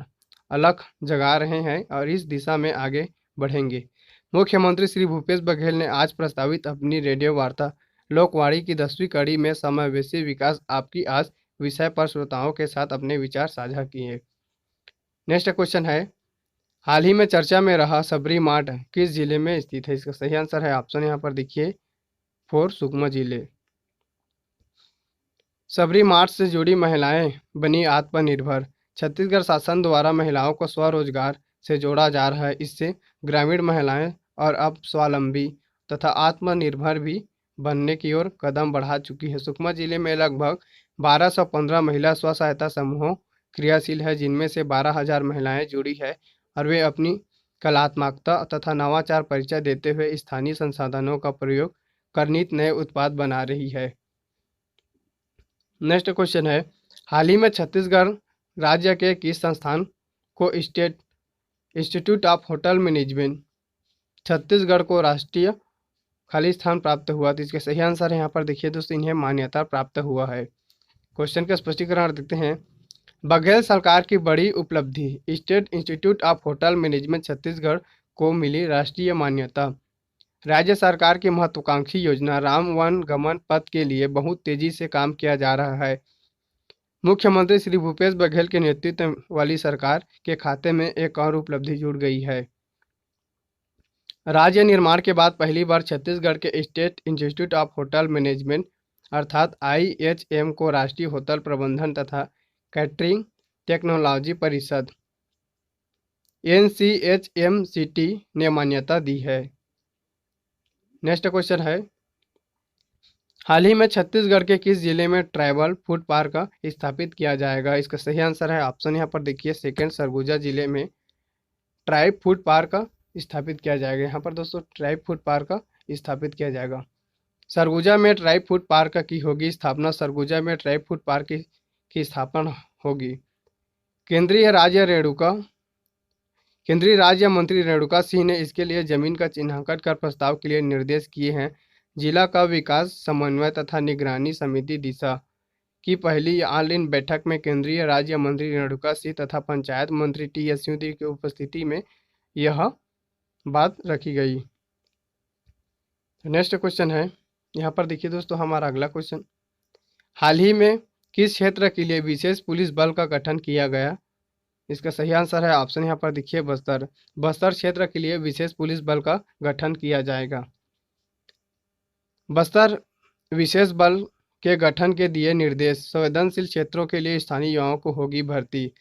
अलख जगा रहे हैं और इस दिशा में आगे बढ़ेंगे। मुख्यमंत्री श्री भूपेश बघेल ने आज प्रस्तावित अपनी रेडियो वार्ता लोकवाणी की 10वीं कड़ी में समावेशी विकास आपकी आस विषय पर श्रोताओं के साथ अपने विचार साझा किए। नेक्स्ट क्वेश्चन है, हाल ही में चर्चा में रहा सबरी मठ किस जिले में स्थित है? इसका सही आंसर है ऑप्शन यहाँ पर देखिए, 4 सुकमा जिले। सबरी मठ से जुड़ी महिलाएं बनी आत्मनिर्भर। छत्तीसगढ़ शासन द्वारा महिलाओं को स्वरोजगार से जोड़ा जा रहा है। इससे ग्रामीण महिलाएं और अब स्वावलंबी तथा आत्मनिर्भर भी बनने की ओर कदम बढ़ा चुकी है। सुकमा जिले में लगभग 1215 महिला स्व सहायता समूहों क्रियाशील है, जिनमें से 12,000 महिलाएं जुड़ी है और वे अपनी कलात्मकता तथा नवाचार परिचय देते हुए स्थानीय संसाधनों का प्रयोग कर नित नए उत्पाद बना रही है। नेक्स्ट क्वेश्चन है, हाल ही में छत्तीसगढ़ राज्य के किस संस्थान को state institute of hotel management Chhattisgarh को राष्ट्रीय खाली स्थान प्राप्त हुआ? तो इसके सही आंसर है यहाँ पर देखिए दोस्तों, इन्हें मान्यता प्राप्त हुआ है। क्वेश्चन का स्पष्टीकरण देखते हैं। बघेल सरकार की बड़ी उपलब्धि, state institute of hotel management Chhattisgarh को मिली राष्ट्रीय मान्यता। राज्य सरकार की महत्वाकांक्षी योजना राम वन गमन पथ के लिए बहुत तेजी से काम किया जा रहा है। मुख्यमंत्री श्री भूपेश बघेल के नेतृत्व वाली सरकार के खाते में एक और उपलब्धि जुड़ गई है। राज्य निर्माण के बाद पहली बार छत्तीसगढ़ के state institute of hotel management अर्थात IHM को राष्ट्रीय होटल प्रबंधन तथा कैटरिंग टेक्नोलॉजी परिषद NCHMCT ने मान्यता दी है। नेक्स्ट क्वेश्चन है, हाल ही में छत्तीसगढ़ के किस जिले में ट्राइबल फूड पार्क स्थापित किया जाएगा? इसका सही आंसर है ऑप्शन यहाँ पर देखिए सेकंड, सरगुजा जिले में ट्राइब फूड पार्क स्थापित किया जाएगा। यहाँ पर दोस्तों ट्राइब फूड पार्क स्थापित किया जाएगा। सरगुजा में ट्राइब फूड पार्क की होगी स्थापना। सरगुजा में ट्राइब फूड पार्क की स्थापना होगी। केंद्रीय राज्य मंत्री रेणुका सिंह ने इसके लिए जमीन का चिन्हांकन कर प्रस्ताव के लिए निर्देश किए हैं। जिला का विकास समन्वय तथा निगरानी समिति दिशा की पहली ऑनलाइन बैठक में केंद्रीय राज्य मंत्री रेणुका सिंह तथा पंचायत मंत्री TS सिंह की उपस्थिति में यह बात रखी गई। नेक्स्ट क्वेश्चन है, यहाँ पर देखिए दोस्तों हमारा अगला क्वेश्चन, हाल ही में किस क्षेत्र के लिए विशेष पुलिस बल का गठन किया गया? इसका सही आंसर है ऑप्शन यहाँ पर देखिए बस्तर। बस्तर क्षेत्र के लिए विशेष पुलिस बल का गठन किया जाएगा। बस्तर विशेष बल के गठन के दिए निर्देश, संवेदनशील क्षेत्रों के लिए स्थानीय युवाओं को होगी भर्ती।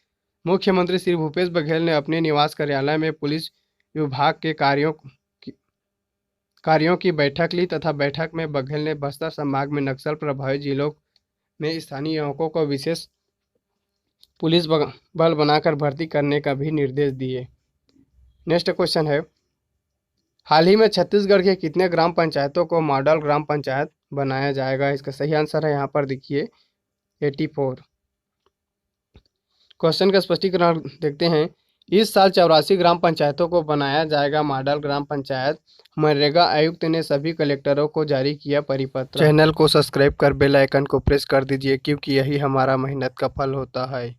मुख्यमंत्री श्री भूपेश बघेल ने अपने निवास कार्यालय में पुलिस विभाग के कार्यों की बैठक ली तथा बैठक में बघेल ने बस्तर संभाग में नक्सल प्रभावित जिलों में स्थानीय युवकों को विशेष पुलिस बल बनाकर भर्ती करने का भी निर्देश दिए। नेक्स्ट क्वेश्चन है, हाल ही में छत्तीसगढ़ के कितने ग्राम पंचायतों को मॉडल ग्राम पंचायत बनाया जाएगा? इसका सही आंसर है यहाँ पर देखिए 84। क्वेश्चन का स्पष्टीकरण देखते हैं। इस साल 84 ग्राम पंचायतों को बनाया जाएगा मॉडल ग्राम पंचायत। मनरेगा आयुक्त ने सभी कलेक्टरों को जारी किया परिपत्र। चैनल को सब्सक्राइब कर बेल आइकन को प्रेस कर दीजिए क्योंकि यही हमारा मेहनत का फल होता है।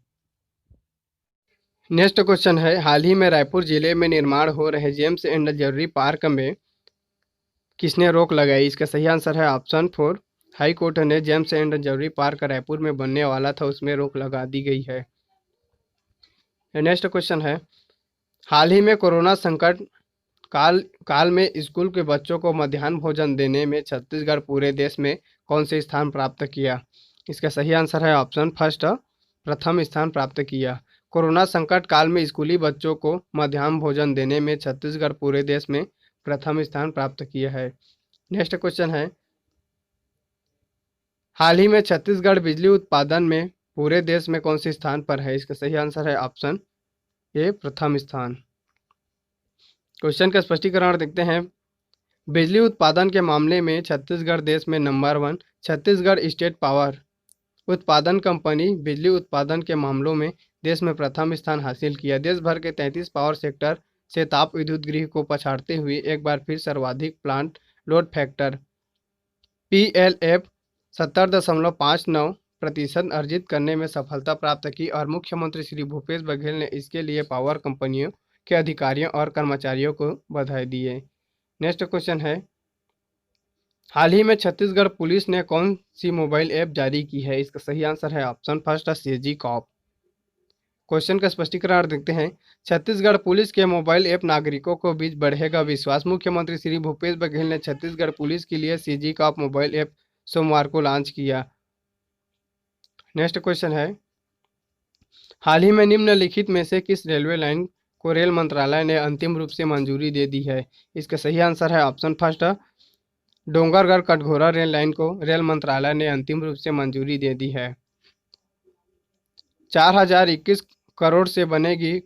नेक्स्ट क्वेश्चन है, हाल ही में रायपुर जिले में निर्माण हो रहे जेम्स एंड ज्वेलरी पार्क में किसने रोक लगाई? इसका सही आंसर है ऑप्शन 4। हाई कोर्ट ने James and jewellery park Raipur में बनने वाला था उसमें रोक लगा दी गई है। नेक्स्ट क्वेश्चन है, हाल ही में कोरोना संकट काल में स्कूल के बच्चों को मध्याह्न भोजन देने में छत्तीसगढ़ पूरे देश में कौन से स्थान प्राप्त किया? इसका सही आंसर है ऑप्शन फर्स्ट, प्रथम स्थान प्राप्त किया। कोरोना संकट काल में स्कूली बच्चों को मध्याह्न भोजन देने में छत्तीसगढ़ पूरे देश में प्रथम स्थान प्राप्त किया है। नेक्स्ट क्वेश्चन है, हाल ही में छत्तीसगढ़ बिजली उत्पादन में पूरे देश में कौन से स्थान पर है? इसका सही आंसर है ऑप्शन ए, प्रथम स्थान। क्वेश्चन का स्पष्टीकरण देखते हैं। बिजली उत्पादन के मामले में छत्तीसगढ़ देश में नंबर 1। छत्तीसगढ़ स्टेट पावर उत्पादन कंपनी बिजली उत्पादन के मामलों में देश में प्रथम स्थान हासिल किया। देश भर के 33 पावर सेक्टर से ताप विद्युत गृह को पछाड़ते हुए एक बार फिर सर्वाधिक प्लांट लोड फैक्टर PLF 70.59% अर्जित करने में सफलता प्राप्त की और मुख्यमंत्री श्री भूपेश बघेल ने इसके लिए पावर कंपनियों के अधिकारियों और कर्मचारियों को बधाई दी है। नेक्स्ट क्वेश्चन है, हाल ही में छत्तीसगढ़ पुलिस ने कौन सी मोबाइल ऐप जारी की है? इसका सही आंसर है option first, CG cop. Question का स्पष्टीकरण देखते हैं। छत्तीसगढ़ पुलिस के मोबाइल ऐप नागरिकों को बीच बढ़ेगा विश्वास। मुख्यमंत्री श्री भूपेश बघेल ने छत्तीसगढ़ पुलिस के लिए CG कॉप मोबाइल ऐप सोमवार को लॉन्च किया। नेक्स्ट क्वेश्चन है, हाल ही में निम्नलिखित में से किस रेलवे लाइन को रेल मंत्रालय ने अंतिम रूप से मंजूरी दे दी है? इसका सही आंसर है option first, Dongargarh Katghora rail line को रेल मंत्रालय ने अंतिम रूप से मंजूरी दे दी है। 4021 करोड़ से बनेगी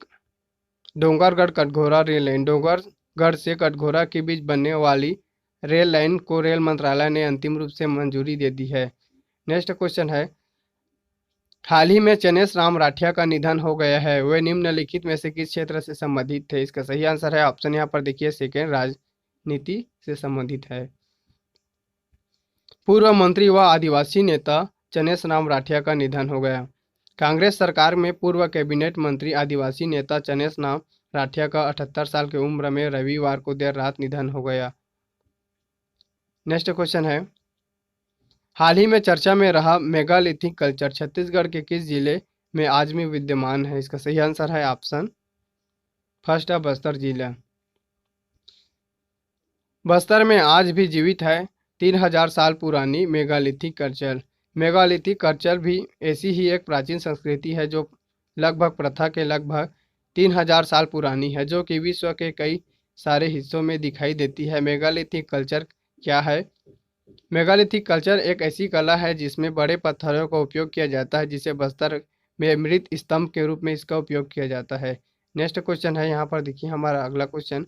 डोंगरगढ़ कटघोरा रेल लाइन। डोंगरगढ़ से कटघोरा के बीच बनने वाली रेल लाइन को रेल मंत्रालय ने अंतिम रूप से मंजूरी दे दी है। नेक्स्ट क्वेश्चन है, हाल ही में चनेश राम राठिया का निधन हो गया है, वे निम्नलिखित में से किस क्षेत्र से संबंधित थे? इसका सही आंसर है ऑप्शन यहाँ पर देखिए सेकेंड, राजनीति से संबंधित है। पूर्व मंत्री व आदिवासी नेता चनेश राम राठिया का निधन हो गया। कांग्रेस सरकार में पूर्व कैबिनेट मंत्री आदिवासी नेता चनेश राम राठिया का 78 साल की उम्र में रविवार को देर रात निधन हो गया। नेक्स्ट क्वेश्चन है, हाल ही में चर्चा में रहा मेगालिथिक कल्चर छत्तीसगढ़ के किस जिले में आज भी विद्यमान है? इसका सही आंसर है ऑप्शन फर्स्ट, बस्तर जिला। बस्तर में आज भी जीवित है 3000 साल पुरानी मेगालिथिक कल्चर। मेगालिथिक कल्चर भी ऐसी ही एक प्राचीन संस्कृति है जो लगभग प्रथा के लगभग 3000 साल पुरानी है, जो कि विश्व के कई सारे हिस्सों में दिखाई देती है। मेगालिथिक कल्चर क्या है? मेगालिथिक कल्चर एक ऐसी कला है जिसमें बड़े पत्थरों का उपयोग किया जाता है, जिसे बस्तर में मृत स्तंभ के रूप में इसका उपयोग किया जाता है। नेक्स्ट क्वेश्चन है, यहाँ पर देखिए हमारा अगला क्वेश्चन,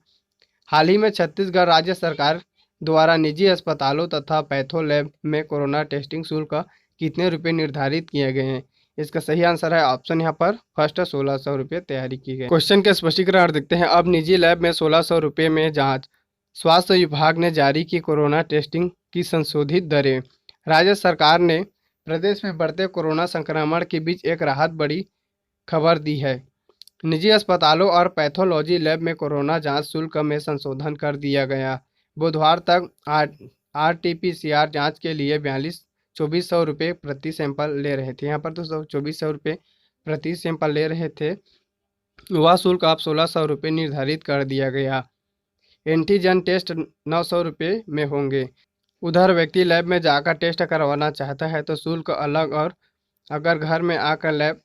हाल ही में छत्तीसगढ़ राज्य सरकार द्वारा निजी अस्पतालों तथा पैथो लैब में कोरोना टेस्टिंग शुल्क कितने रुपए निर्धारित किए गए हैं? इसका सही आंसर है ऑप्शन यहाँ पर फर्स्ट, 1600 रुपये तैयारी की गई। क्वेश्चन के स्पष्टीकरण देखते हैं। अब निजी लैब में 1600 रुपये में जांच। स्वास्थ्य विभाग ने जारी की कोरोना टेस्टिंग की संशोधित दरें। राज्य सरकार ने प्रदेश में बढ़ते कोरोना संक्रमण के बीच एक राहत बड़ी खबर दी है। निजी अस्पतालों और पैथोलॉजी लैब में कोरोना जांच शुल्क में संशोधन कर दिया गया। बुधवार तक RT-PCR जांच के लिए 2400 रुपये प्रति सैंपल ले रहे थे। यहाँ पर दोस्तों 2400 रुपये प्रति सैंपल ले रहे थे, वह शुल्क अब 1600 रुपये निर्धारित कर दिया गया। एंटीजन टेस्ट 900 रुपये में होंगे। उधर व्यक्ति लैब में जाकर टेस्ट करवाना चाहता है तो शुल्क अलग, और अगर घर में आकर लैब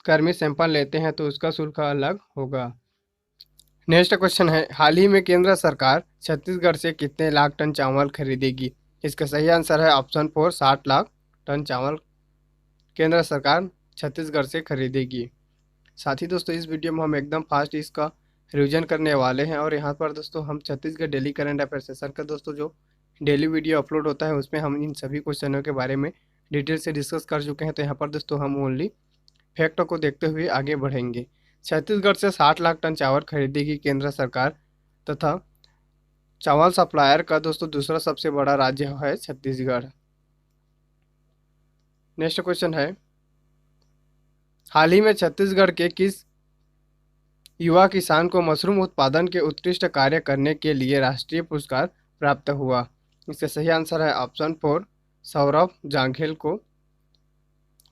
कर्मी सैंपल लेते हैं तो उसका शुल्क अलग होगा। नेक्स्ट क्वेश्चन है, हाल ही में केंद्र सरकार छत्तीसगढ़ से कितने लाख टन चावल खरीदेगी? इसका सही आंसर है ऑप्शन 4, 60 लाख टन चावल केंद्र सरकार छत्तीसगढ़ से खरीदेगी। साथ ही दोस्तों इस वीडियो में हम एकदम फास्ट इसका रिवीजन करने वाले हैं, और यहाँ पर दोस्तों हम Chhattisgarh daily current affair session का दोस्तों जो डेली वीडियो अपलोड होता है उसमें हम इन सभी क्वेश्चनों के बारे में डिटेल से डिस्कस कर चुके हैं। तो यहाँ पर दोस्तों हम ओनली फैक्टों को देखते हुए आगे बढ़ेंगे। छत्तीसगढ़ से 60 लाख टन चावल खरीदेगी केंद्र सरकार, तथा चावल सप्लायर का दोस्तों दूसरा सबसे बड़ा राज्य है छत्तीसगढ़। नेक्स्ट क्वेश्चन है, हाल ही में छत्तीसगढ़ के किस युवा किसान को मशरूम उत्पादन के उत्कृष्ट कार्य करने के लिए राष्ट्रीय पुरस्कार प्राप्त हुआ? इसका सही आंसर है ऑप्शन 4, सौरभ जांघेल को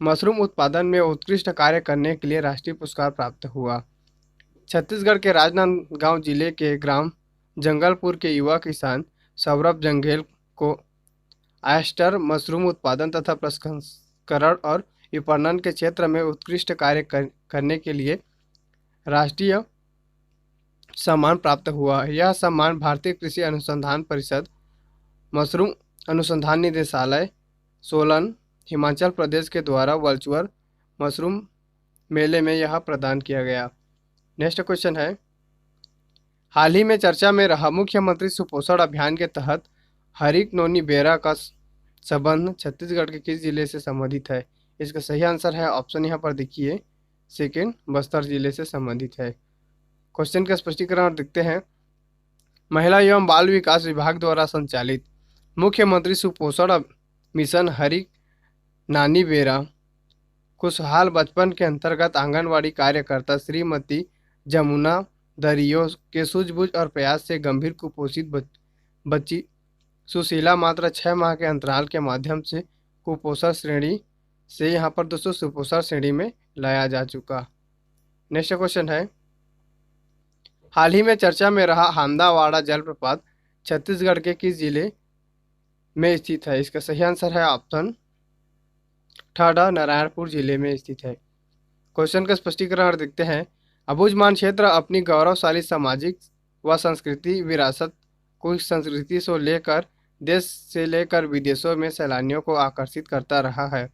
मशरूम उत्पादन में उत्कृष्ट कार्य करने के लिए राष्ट्रीय पुरस्कार प्राप्त हुआ। छत्तीसगढ़ के राजनांदगांव जिले के ग्राम जंगलपुर के युवा किसान सौरभ जांघेल को ऑयस्टर मशरूम उत्पादन तथा प्रसंस्करण और विपणन के क्षेत्र में उत्कृष्ट कार्य करने के लिए राष्ट्रीय सम्मान प्राप्त हुआ। यह सम्मान भारतीय कृषि अनुसंधान परिषद, मशरूम अनुसंधान निदेशालय, सोलन, हिमाचल प्रदेश के द्वारा वर्चुअल मशरूम मेले में यह प्रदान किया गया। नेक्स्ट क्वेश्चन है, हाल ही में चर्चा में रहा मुख्यमंत्री सुपोषण अभियान के तहत हरिक नोनी बेरा का संबंध छत्तीसगढ़ के किस जिले से संबंधित है? इसका सही आंसर है ऑप्शन यहाँ पर देखिए सेकेंड, बस्तर जिले से संबंधित है। क्वेश्चन का स्पष्टीकरण देखते हैं। महिला एवं बाल विकास विभाग द्वारा संचालित मुख्यमंत्री सुपोषण मिशन हरिक नानी बेरा खुशहाल बचपन के अंतर्गत आंगनवाड़ी कार्यकर्ता श्रीमती जमुना दरियो के सूझबूझ और प्रयास से गंभीर कुपोषित बच्ची सुशीला मात्र 6 माह के अंतराल के माध्यम से कुपोषण श्रेणी से यहाँ पर दोस्तों सुपोषण श्रेणी में लाया जा चुका। नेक्स्ट क्वेश्चन है, हाल ही में चर्चा में रहा हांदावाड़ा जलप्रपात छत्तीसगढ़ के किस जिले में स्थित है? इसका सही आंसर है ऑप्शन थर्ड, नारायणपुर जिले में स्थित है। क्वेश्चन का स्पष्टीकरण देखते हैं। अबुझमाड़ क्षेत्र अपनी गौरवशाली सामाजिक व सांस्कृतिक विरासत को संस्कृति से लेकर देश से लेकर विदेशों में सैलानियों को आकर्षित करता रहा है।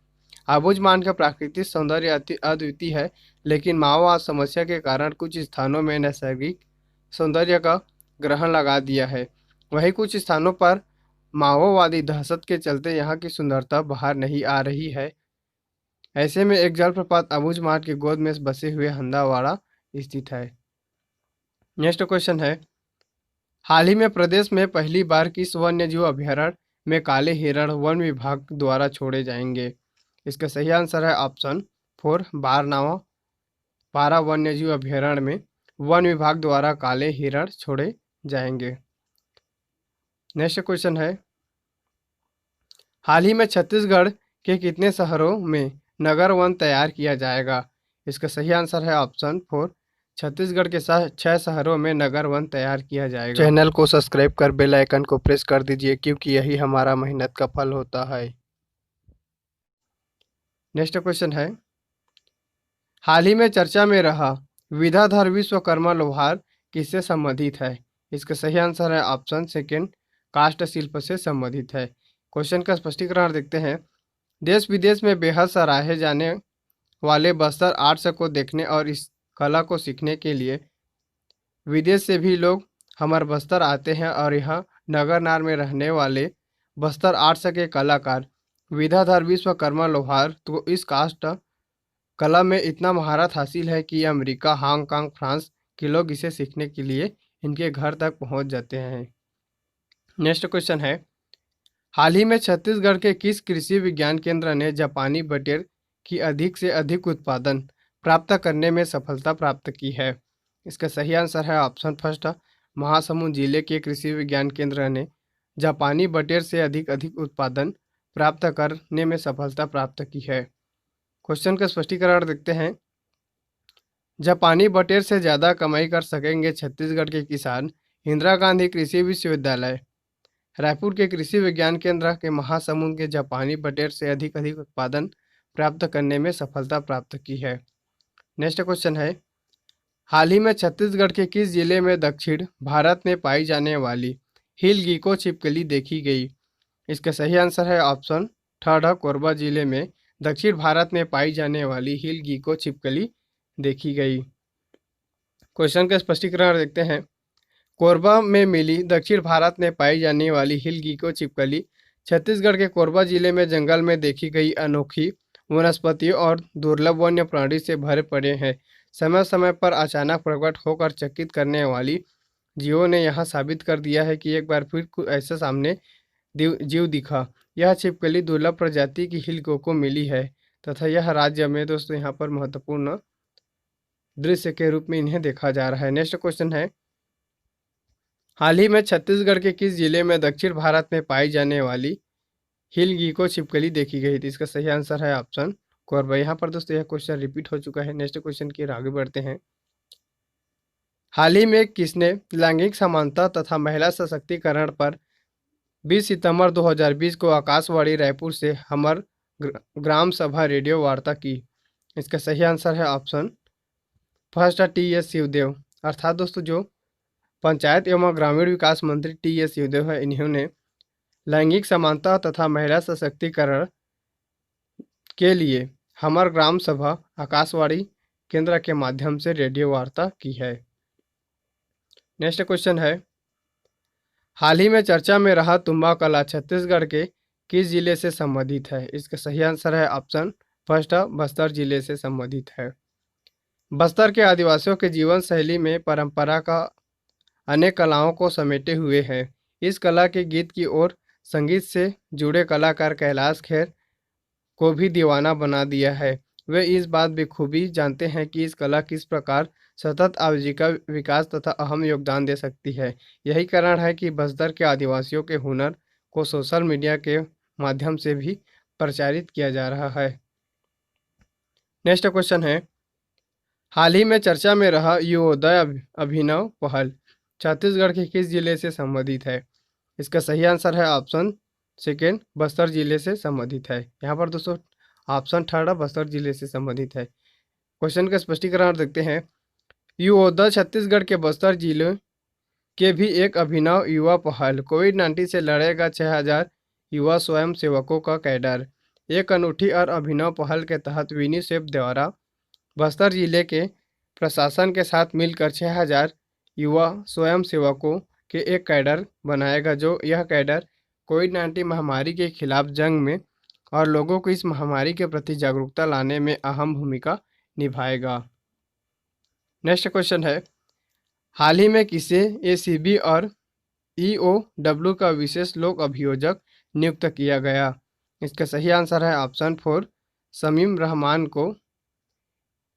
अबुझमाड़ का प्राकृतिक सौंदर्य अति अद्वितीय है, लेकिन माओवाद समस्या के कारण कुछ स्थानों में नैसर्गिक सौंदर्य का ग्रहण लगा दिया है। वहीं कुछ स्थानों पर माओवादी दहशत के चलते यहाँ की सुंदरता बाहर नहीं आ रही है। ऐसे में एक जलप्रपात अबुझमाड़ की गोद में बसे हुए हंदावाड़ा स्थित है। नेक्स्ट क्वेश्चन है, हाल ही में प्रदेश में पहली बार किस वन्य जीव अभयारण्य में काले हिरण वन विभाग द्वारा छोड़े जाएंगे? इसका सही आंसर है ऑप्शन 4 बारनावा पारा वन्य जीव अभयारण्य में वन विभाग द्वारा काले हिरण छोड़े जाएंगे। नेक्स्ट क्वेश्चन है, हाल ही में छत्तीसगढ़ के कितने शहरों में नगर वन तैयार किया जाएगा? इसका सही आंसर है ऑप्शन 4 छत्तीसगढ़ के 6 शहरों में नगर वन तैयार किया जाएगा। चैनल को सब्सक्राइब कर बेल आइकन को प्रेस कर दीजिए, क्योंकि यही हमारा मेहनत का फल होता है। नेक्स्ट क्वेश्चन है, हाल ही में चर्चा में रहा विद्याधर विश्वकर्मा लोहार किससे संबंधित है? इसका सही आंसर है ऑप्शन सेकेंड काष्ठ शिल्प से संबंधित है। क्वेश्चन का स्पष्टीकरण देखते हैं। देश विदेश में बेहद सराहे जाने वाले बस्तर आर्ट्स को देखने और इस कला को सीखने के लिए विदेश से भी लोग हमारे बस्तर आते हैं और यहाँ नगरनार में रहने वाले बस्तर आर्ट्स के कलाकार विद्याधर विश्वकर्मा लोहार तो इस कास्ट कला में इतना महारत हासिल है कि अमेरिका, हांगकांग, फ्रांस के लोग इसे सीखने के लिए इनके घर तक पहुंच जाते हैं। नेक्स्ट क्वेश्चन है, हाल ही में छत्तीसगढ़ के किस कृषि विज्ञान केंद्र ने जापानी बटेर की अधिक से अधिक उत्पादन प्राप्त करने में सफलता प्राप्त की है? इसका सही आंसर है ऑप्शन फर्स्ट महासमुंद जिले के कृषि विज्ञान केंद्र ने जापानी बटेर से अधिक उत्पादन प्राप्त करने में सफलता प्राप्त की है। क्वेश्चन का स्पष्टीकरण देखते हैं। जापानी बटेर से ज़्यादा कमाई कर सकेंगे छत्तीसगढ़ के किसान। इंदिरा गांधी कृषि विश्वविद्यालय रायपुर के कृषि विज्ञान केंद्र के महासमुंद के जापानी बटेर से अधिक उत्पादन प्राप्त करने में सफलता प्राप्त की है। नेक्स्ट क्वेश्चन है, हाल ही में छत्तीसगढ़ के किस जिले में दक्षिण भारत में पाई जाने वाली हिल गीको छिपकली देखी गई? इसका सही आंसर है ऑप्शन थर्ड कोरबा जिले में दक्षिण भारत में पाई जाने वाली हिल गीको छिपकली देखी गई। क्वेश्चन का स्पष्टीकरण देखते हैं। कोरबा में मिली दक्षिण भारत में पाई जाने वाली हिल गीको छिपकली छत्तीसगढ़ के कोरबा जिले में जंगल में देखी गई अनोखी वनस्पतियों और दुर्लभ वन्य प्राणी से भरे पड़े हैं। समय समय पर अचानक प्रकट होकर चकित करने वाली जीवों ने यहां साबित कर दिया है कि एक बार फिर कुछ ऐसा सामने जीव दिखा। यह छिपकली दुर्लभ प्रजाति की हिल गीको मिली है तथा यह राज्य में दोस्तों यहाँ पर महत्वपूर्ण दृश्य के रूप में इन्हें देखा जा रहा है। नेक्स्ट क्वेश्चन है, हाल ही में छत्तीसगढ़ के किस जिले में दक्षिण भारत में पाई जाने वाली हिल गीको छिपकली देखी गई थी? इसका सही आंसर है ऑप्शन कोरबा। यहाँ पर दोस्तों यह क्वेश्चन रिपीट हो चुका है। नेक्स्ट क्वेश्चन की आगे बढ़ते हैं। हाल ही में किसने लैंगिक समानता तथा महिला सशक्तिकरण पर 20 सितंबर 2020 को आकाशवाणी रायपुर से हमर ग्राम सभा रेडियो वार्ता की? इसका सही आंसर है ऑप्शन फर्स्ट टी.एस. सिंहदेव। अर्थात दोस्तों जो पंचायत एवं ग्रामीण विकास मंत्री टी.एस. सिंहदेव है, इन्होंने लैंगिक समानता तथा महिला सशक्तिकरण के लिए हमर ग्राम सभा आकाशवाणी केंद्र के माध्यम से रेडियो वार्ता की है। नेक्स्ट क्वेश्चन है, हाल ही में चर्चा में रहा तुम्बा कला छत्तीसगढ़ के किस जिले से संबंधित है? इसका सही आंसर है ऑप्शन फर्स्ट बस्तर जिले से संबंधित है। बस्तर के आदिवासियों के जीवन शैली में परंपरा का अनेक कलाओं को समेटे हुए है। इस कला के गीत की ओर संगीत से जुड़े कलाकार कैलाश खेर को भी दीवाना बना दिया है। वे इस बात बखूबी जानते हैं कि इस कला किस प्रकार सतत आजीविका विकास तथा अहम योगदान दे सकती है। यही कारण है कि बस्तर के आदिवासियों के हुनर को सोशल मीडिया के माध्यम से भी प्रचारित किया जा रहा है। नेक्स्ट क्वेश्चन है, हाल ही में चर्चा में रहा युवोदय अभिनव पहल छत्तीसगढ़ के किस जिले से संबंधित है? इसका सही आंसर है ऑप्शन सेकेंड बस्तर जिले से संबंधित है। यहाँ पर दोस्तों ऑप्शन थर्ड बस्तर जिले से संबंधित है। क्वेश्चन का स्पष्टीकरण देखते हैं। युवोदय छत्तीसगढ़ के बस्तर जिले के भी एक अभिनव युवा पहल। कोविड-19 से लड़ेगा 6,000 युवा स्वयं सेवकों का कैडर। एक अनूठी और अभिनव पहल के तहत यूनिसेफ द्वारा बस्तर जिले के प्रशासन के साथ मिलकर 6,000 युवा स्वयं सेवकों के एक कैडर बनाएगा, जो यह कैडर कोविड-19 महामारी के खिलाफ जंग में और लोगों को इस महामारी के प्रति जागरूकता लाने में अहम भूमिका निभाएगा। नेक्स्ट क्वेश्चन है, हाल ही में किसे एसीबी और ईओडब्ल्यू का विशेष लोक अभियोजक नियुक्त किया गया? इसका सही आंसर है ऑप्शन 4, शमीम रहमान को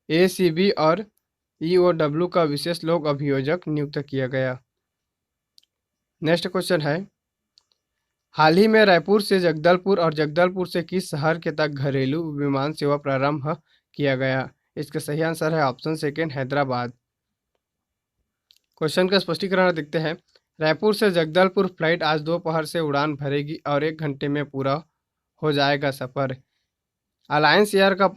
एसीबी और ईओडब्ल्यू का विशेष लोक अभियोजक नियुक्त किया गया। नेक्स्ट क्वेश्चन है, हाल ही में रायपुर से जगदलपुर और जगदलपुर से किस शहर के तक घरेलू विमान सेवा प्रारंभ किया गया? इसका सही आंसर है ऑप्शन सेकेंड, हैदराबाद। क्वेश्चन का स्पष्टीकरण देखते हैं। रायपुर से जगदलपुर फ्लाइट आज दोपहर से उड़ान भरेगी और 1 घंटे में पूरा हो जाएगा सफ़र। अलायंस एयर का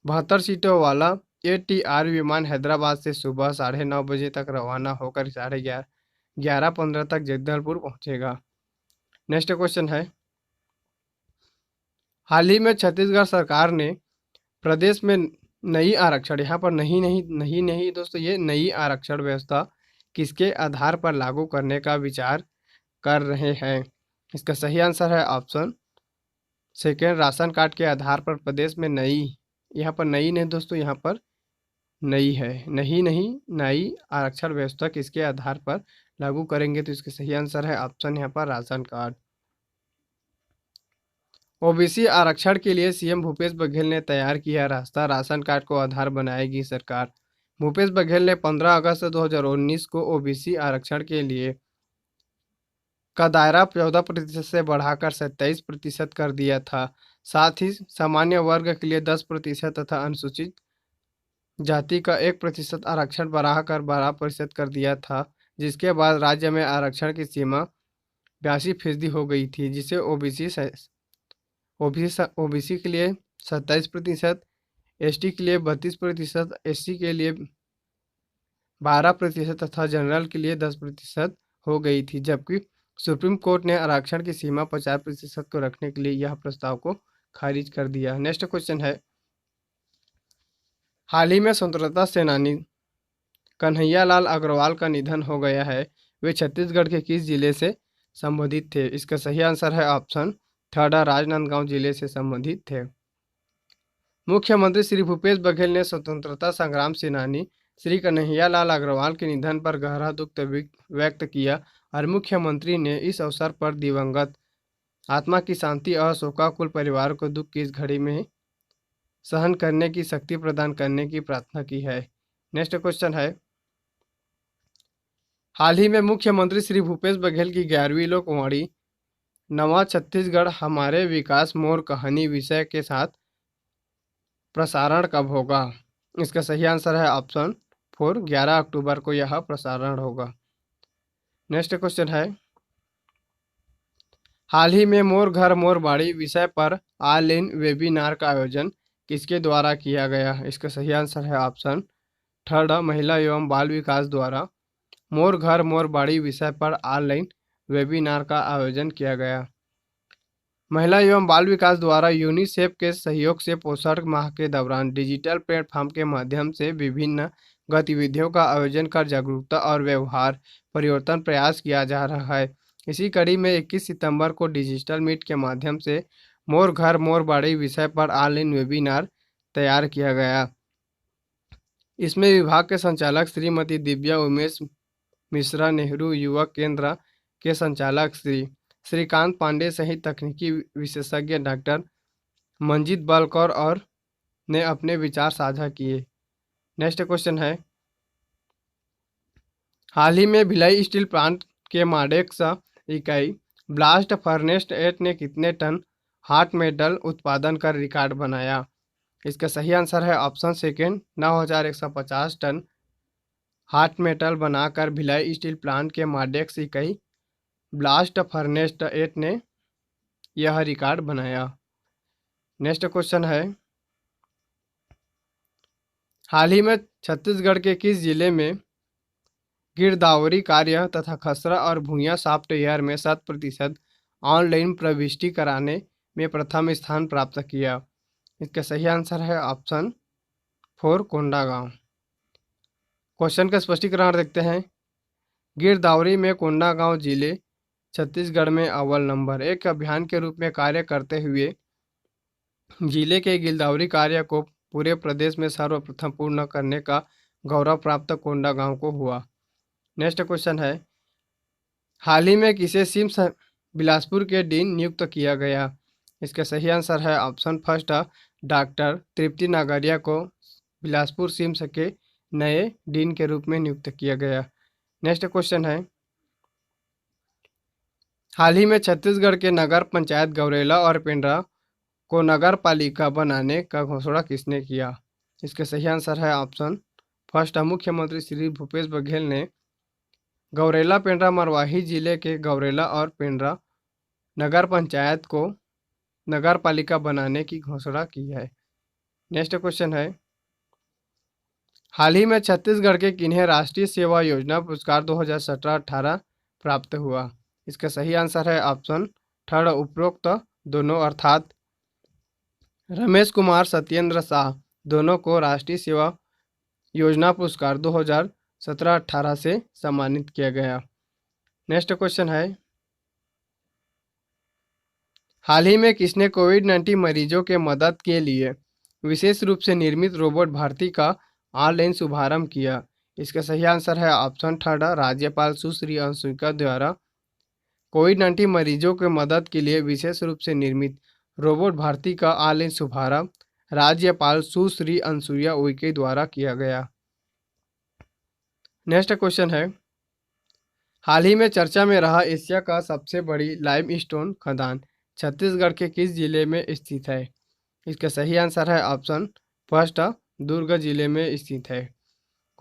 72 सीटों वाला ATR विमान हैदराबाद से सुबह 9:30 बजे तक रवाना होकर 11:15 तक जगदलपुर पहुंचेगा। नेक्स्ट क्वेश्चन है, हाल ही में छत्तीसगढ़ सरकार ने प्रदेश में नई आरक्षण, यहाँ पर नहीं दोस्तों, ये नई आरक्षण व्यवस्था किसके आधार पर लागू करने का विचार कर रहे हैं? इसका सही आंसर है ऑप्शन सेकेंड, राशन कार्ड के आधार पर प्रदेश में नई, यहाँ पर नई नहीं दोस्तों, यहाँ पर नई है, नहीं नई आरक्षण व्यवस्था किसके आधार पर लागू करेंगे? तो इसका सही आंसर है ऑप्शन यहाँ पर राशन कार्ड। ओबीसी आरक्षण के लिए सीएम भूपेश बघेल ने तैयार किया रास्ता, राशन कार्ड को आधार बनाएगी सरकार। भूपेश बघेल ने 15 अगस्त 2019 को ओबीसी आरक्षण के लिए का दायरा 14% से बढ़ाकर 27% कर दिया था। साथ ही सामान्य वर्ग के लिए 10% तथा अनुसूचित जाति का 1% आरक्षण बढ़ाकर 12% कर दिया था, जिसके बाद राज्य में आरक्षण की सीमा 82% हो गई थी, जिसे ओबीसी के लिए 27%, एसटी के लिए 32%, एससी के लिए 12% तथा जनरल के लिए 10% हो गई थी, जबकि सुप्रीम कोर्ट ने आरक्षण की सीमा 50% को रखने के लिए यह प्रस्ताव को खारिज कर दिया। नेक्स्ट क्वेश्चन है, हाल ही में स्वतंत्रता सेनानी कन्हैयालाल अग्रवाल का निधन हो गया है। वे छत्तीसगढ़ के किस जिले से संबंधित थे? इसका सही आंसर है ऑप्शन थर्ड, राजनांदगांव जिले से संबंधित थे। मुख्यमंत्री श्री भूपेश बघेल ने स्वतंत्रता संग्राम सेनानी श्री कन्हैयालाल अग्रवाल के निधन पर गहरा दुख व्यक्त किया और मुख्यमंत्री ने इस अवसर पर दिवंगत आत्मा की शांति और शोकाकुल परिवार को दुख की इस घड़ी में सहन करने की शक्ति प्रदान करने की प्रार्थना की है। नेक्स्ट क्वेश्चन है, हाल ही में मुख्यमंत्री श्री भूपेश बघेल की 11वीं लोकवाणी नवा छत्तीसगढ़ हमारे विकास मोर कहानी विषय के साथ प्रसारण कब होगा? इसका सही आंसर है ऑप्शन 4, 11 अक्टूबर को यह प्रसारण होगा। नेक्स्ट क्वेश्चन है, हाल ही में मोर घर मोर बाड़ी विषय पर ऑनलाइन वेबिनार का आयोजन किसके द्वारा किया गया? इसका सही आंसर है ऑप्शन थर्ड, महिला एवं बाल विकास द्वारा मोर घर मोर बाड़ी विषय पर ऑनलाइन वेबिनार का आयोजन किया गया। महिला एवं बाल विकास द्वारा यूनिसेफ के सहयोग से पोषण माह के दौरान डिजिटल प्लेटफॉर्म के माध्यम से विभिन्न गतिविधियों का आयोजन कर जागरूकता और व्यवहार परिवर्तन प्रयास किया जा रहा है। इसी कड़ी में 21 सितंबर को डिजिटल मीट के माध्यम से मोर घर मोर बाड़ी विषय पर ऑनलाइन वेबिनार तैयार किया गया। इसमें विभाग के संचालक श्रीमती दिव्या उमेश मिश्रा, नेहरू युवा केंद्र के संचालक श्री श्रीकांत पांडे सहित तकनीकी विशेषज्ञ डॉक्टर मंजीत बलकौर और ने अपने विचार साझा किए। नेक्स्ट क्वेश्चन है, हाल ही में भिलाई स्टील प्लांट के माडेक्स इकाई ब्लास्ट फर्नेस 8 ने कितने टन हॉट मेटल उत्पादन कर रिकॉर्ड बनाया? इसका सही आंसर है option second, 9,150 ton hot metal बनाकर भिलाई स्टील प्लांट के माडेक्स इकाई ब्लास्ट फर्नेस 8 ने यह रिकॉर्ड बनाया। नेक्स्ट क्वेश्चन है, हाल ही में छत्तीसगढ़ के किस जिले में गिरदावरी कार्य तथा खसरा और भूइयां सॉफ्टवेयर में 100% ऑनलाइन प्रविष्टि कराने में प्रथम स्थान प्राप्त किया? इसका सही आंसर है ऑप्शन 4 कोंडागांव। क्वेश्चन का स्पष्टीकरण देखते हैं। गिरदावरी में कोंडागांव जिले छत्तीसगढ़ में अव्वल नंबर एक अभियान के रूप में कार्य करते हुए जिले के गिरदावरी कार्य को पूरे प्रदेश में सर्वप्रथम पूर्ण करने का गौरव प्राप्त कोंडागांव को हुआ। नेक्स्ट क्वेश्चन है, हाल ही में किसे सिम्स बिलासपुर के डीन नियुक्त किया गया? इसका सही आंसर है ऑप्शन फर्स्ट डॉक्टर तृप्ति नागरिया को बिलासपुर सिम्स के नए डीन के रूप में नियुक्त किया गया। नेक्स्ट क्वेश्चन है, हाल ही में छत्तीसगढ़ के नगर पंचायत गौरेला और पेंड्रा को नगर पालिका बनाने का घोषणा किसने किया? इसका सही आंसर है ऑप्शन फर्स्ट मुख्यमंत्री श्री भूपेश बघेल ने गौरेला पेंड्रा मरवाही जिले के गौरेला और पेंड्रा नगर पंचायत को नगर पालिका बनाने की घोषणा की है। नेक्स्ट क्वेश्चन है, हाल ही में छत्तीसगढ़ के किन्हें राष्ट्रीय सेवा योजना पुरस्कार 2017-18 प्राप्त हुआ? इसका सही आंसर है ऑप्शन थर्ड उपरोक्त दोनों, अर्थात रमेश कुमार सत्येंद्र शाह दोनों को राष्ट्रीय सेवा योजना पुरस्कार 2017-18 से सम्मानित किया गया। नेक्स्ट क्वेश्चन है, हाल ही में किसने कोविड-19 मरीजों के मदद के लिए विशेष रूप से निर्मित रोबोट भारती का ऑनलाइन शुभारंभ किया? इसका सही आंसर है ऑप्शन थर्ड राज्यपाल सुश्री अंशुका द्वारा कोविड-19 मरीजों के मदद के लिए विशेष रूप से निर्मित रोबोट भारती का ऑनलाइन शुभारंभ राज्यपाल सुश्री अनुसुईया उइके द्वारा किया गया। नेक्स्ट क्वेश्चन है, हाल ही में चर्चा में रहा एशिया का सबसे बड़ी लाइमस्टोन खदान छत्तीसगढ़ के किस जिले में स्थित है? इसका सही आंसर है ऑप्शन फर्स्ट दुर्ग जिले में स्थित है।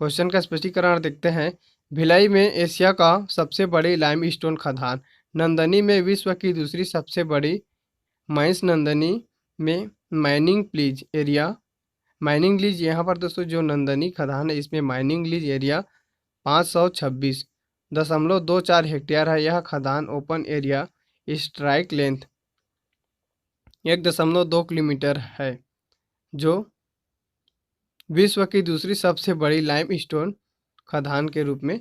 क्वेश्चन का स्पष्टीकरण देखते हैं। भिलाई में एशिया का सबसे बड़ी लाइमस्टोन खदान, नंदनी में विश्व की दूसरी सबसे बड़ी माइंस नंदनी में माइनिंग लीज यहाँ पर दोस्तों जो नंदनी खदान है इसमें माइनिंग लीज एरिया 526.24 हेक्टेयर है। यह खदान open area strike length 1.2 kilometre है, जो विश्व की दूसरी सबसे बड़ी लाइमस्टोन खदान के रूप में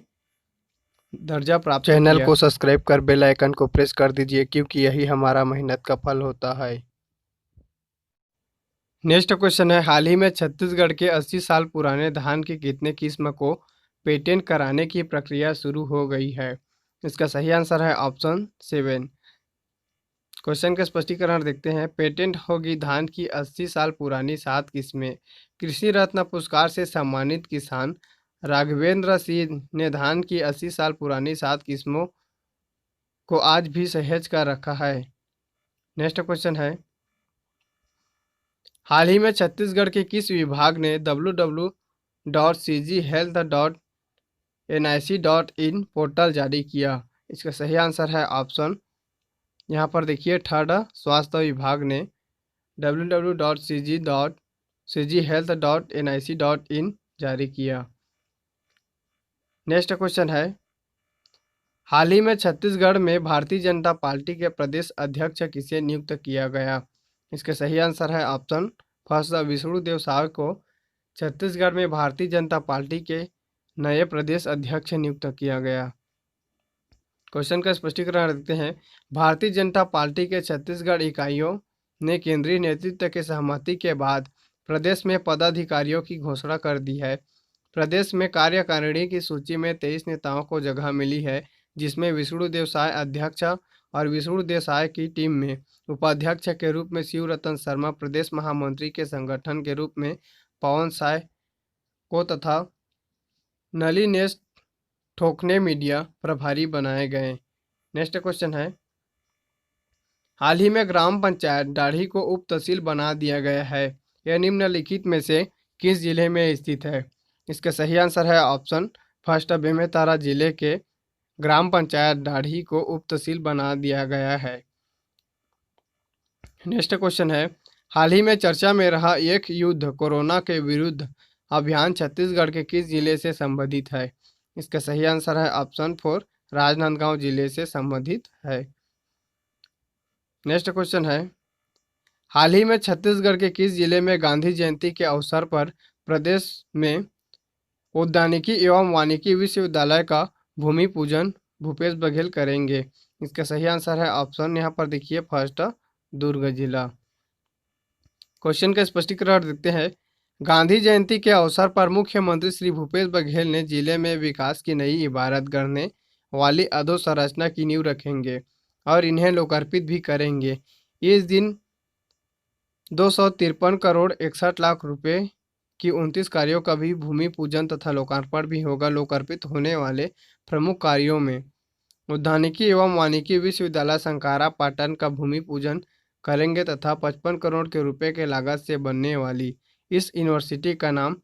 दर्जा प्राप्त किया। चैनल को सब्सक्राइब कर बेल आइकन को प्रेस कर दीजिए क्योंकि यही हमारा मेहनत का फल होता है। नेक्स्ट क्वेश्चन है, हाल ही में छत्तीसगढ़ के 80 साल पुराने धान की कितने किस्म को पेटेंट कराने की प्रक्रिया शुरू हो गई है? इसका सही आंसर है ऑप्शन 7। क्वेश्चन का स्पष्टीकरण देखते हैं। पेटेंट होगी धान की 80 साल पुरानी 7 किस्में। कृषि रत्न पुरस्कार से सम्मानित किसान राघवेंद्र सिंह ने धान की 80 साल पुरानी 7 किस्मों को आज भी सहेज कर रखा है। नेक्स्ट क्वेश्चन है, हाल ही में छत्तीसगढ़ के किस विभाग ने www.cghealth.nic.in पोर्टल जारी किया? इसका सही आंसर है ऑप्शन यहाँ पर देखिए थर्ड स्वास्थ्य विभाग ने www.cghealth.nic.in जारी किया। नेक्स्ट क्वेश्चन है, हाल ही में छत्तीसगढ़ में भारतीय जनता पार्टी के प्रदेश अध्यक्ष किसे नियुक्त किया गया? इसका सही आंसर है ऑप्शन फर्स्ट विष्णुदेव साय को छत्तीसगढ़ में भारतीय जनता पार्टी के नए प्रदेश अध्यक्ष नियुक्त किया गया। क्वेश्चन का स्पष्टीकरण देते हैं। भारतीय जनता पार्टी के छत्तीसगढ़ इकाइयों ने केंद्रीय नेतृत्व के सहमति के बाद प्रदेश में पदाधिकारियों की घोषणा कर दी है। प्रदेश में कार्यकारिणी की सूची में 23 नेताओं को जगह मिली है, जिसमें विष्णुदेव साय अध्यक्ष और विष्णुदेव साय की टीम में उपाध्यक्ष के रूप में शिवरतन शर्मा, प्रदेश महामंत्री के संगठन के रूप में पवन साय को तथा नलिनेश ठोकने मीडिया प्रभारी बनाए गए। नेक्स्ट क्वेश्चन है, हाल ही में ग्राम पंचायत डाढ़ी को उप तहसील बना दिया गया है। यह निम्नलिखित में से किस जिले में स्थित है? इसका सही आंसर है ऑप्शन फर्स्ट बेमेतरा जिले के ग्राम पंचायत डाढ़ी को उप तहसील बना दिया गया है। नेक्स्ट क्वेश्चन है, हाल ही में चर्चा में रहा एक युद्ध कोरोना के विरुद्ध अभियान छत्तीसगढ़ के किस जिले से संबंधित है? इसका सही आंसर है ऑप्शन 4, राजनांदगांव जिले से संबंधित है। नेक्स्ट क्वेश्चन है, हाल ही में छत्तीसगढ़ के किस जिले में गांधी जयंती के अवसर पर प्रदेश में उद्यानिकी एवं वानिकी विश्वविद्यालय का भूमि पूजन भूपेश बघेल करेंगे? इसका सही आंसर है ऑप्शन यहाँ पर देखिए फर्स्ट, दुर्ग जिला। क्वेश्चन का स्पष्टीकरण देखते हैं। गांधी जयंती के अवसर पर मुख्यमंत्री श्री भूपेश बघेल ने जिले में विकास की नई इबारत गढ़ने वाली अधोसंरचना की नींव रखेंगे और इन्हें लोकार्पित भी करेंगे। इस दिन 253 करोड़ 61 लाख रुपए की 29 कार्यों का भी भूमि पूजन तथा लोकार्पण भी होगा। लोकार्पित होने वाले प्रमुख कार्यों में उद्यानिकी एवं वानिकी विश्वविद्यालय संकारा पाटन का भूमि पूजन करेंगे तथा 55 करोड़ के रुपए के लागत से बनने वाली इस यूनिवर्सिटी का नाम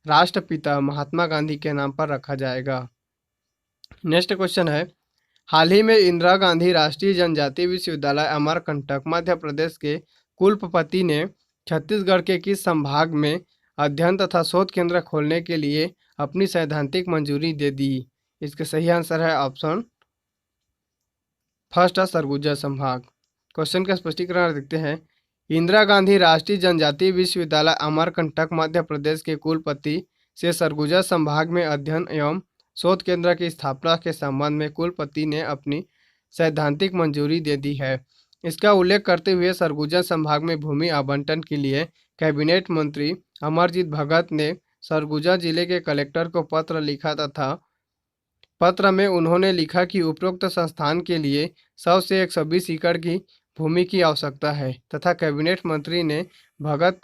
राष्ट्रपिता महात्मा गांधी के नाम पर रखा जाएगा। नेक्स्ट क्वेश्चन है, हाल ही में इंदिरा गांधी राष्ट्रीय जनजातीय विश्वविद्यालय अमरकंटक मध्य प्रदेश के कुलपति ने छत्तीसगढ़ के किस संभाग में अध्ययन तथा शोध केंद्र खोलने के लिए अपनी सैद्धांतिक मंजूरी दे दी? इसका सही आंसर है ऑप्शन फर्स्ट, सरगुजा संभाग। क्वेश्चन का स्पष्टीकरण देखते हैं। इंदिरा गांधी राष्ट्रीय जनजातीय विश्वविद्यालय अमरकंटक मध्य प्रदेश के कुलपति से सरगुजा संभाग में अध्ययन एवं शोध केंद्र की स्थापना के संबंध में कुलपति ने अपनी सैद्धांतिक मंजूरी दे दी है। इसका उल्लेख करते हुए सरगुजा संभाग में भूमि आवंटन के लिए कैबिनेट मंत्री अमरजीत भगत ने सरगुजा जिले के कलेक्टर को पत्र लिखा तथा पत्र में उन्होंने लिखा कि उपरोक्त संस्थान के लिए 100 से 120 एकड़ की भूमि की आवश्यकता है तथा कैबिनेट मंत्री ने भगत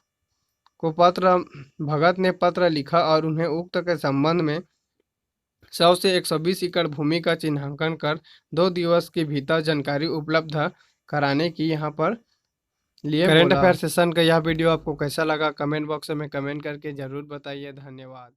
ने पत्र लिखा और उन्हें उक्त के संबंध में 100 से 120 एकड़ भूमि का चिन्हांकन कर 2 दिवस के भीतर जानकारी उपलब्ध कराने की यहाँ पर लिए करंट अफेयर सेशन का यह वीडियो आपको कैसा लगा कमेंट बॉक्स में कमेंट करके जरूर बताइए। धन्यवाद।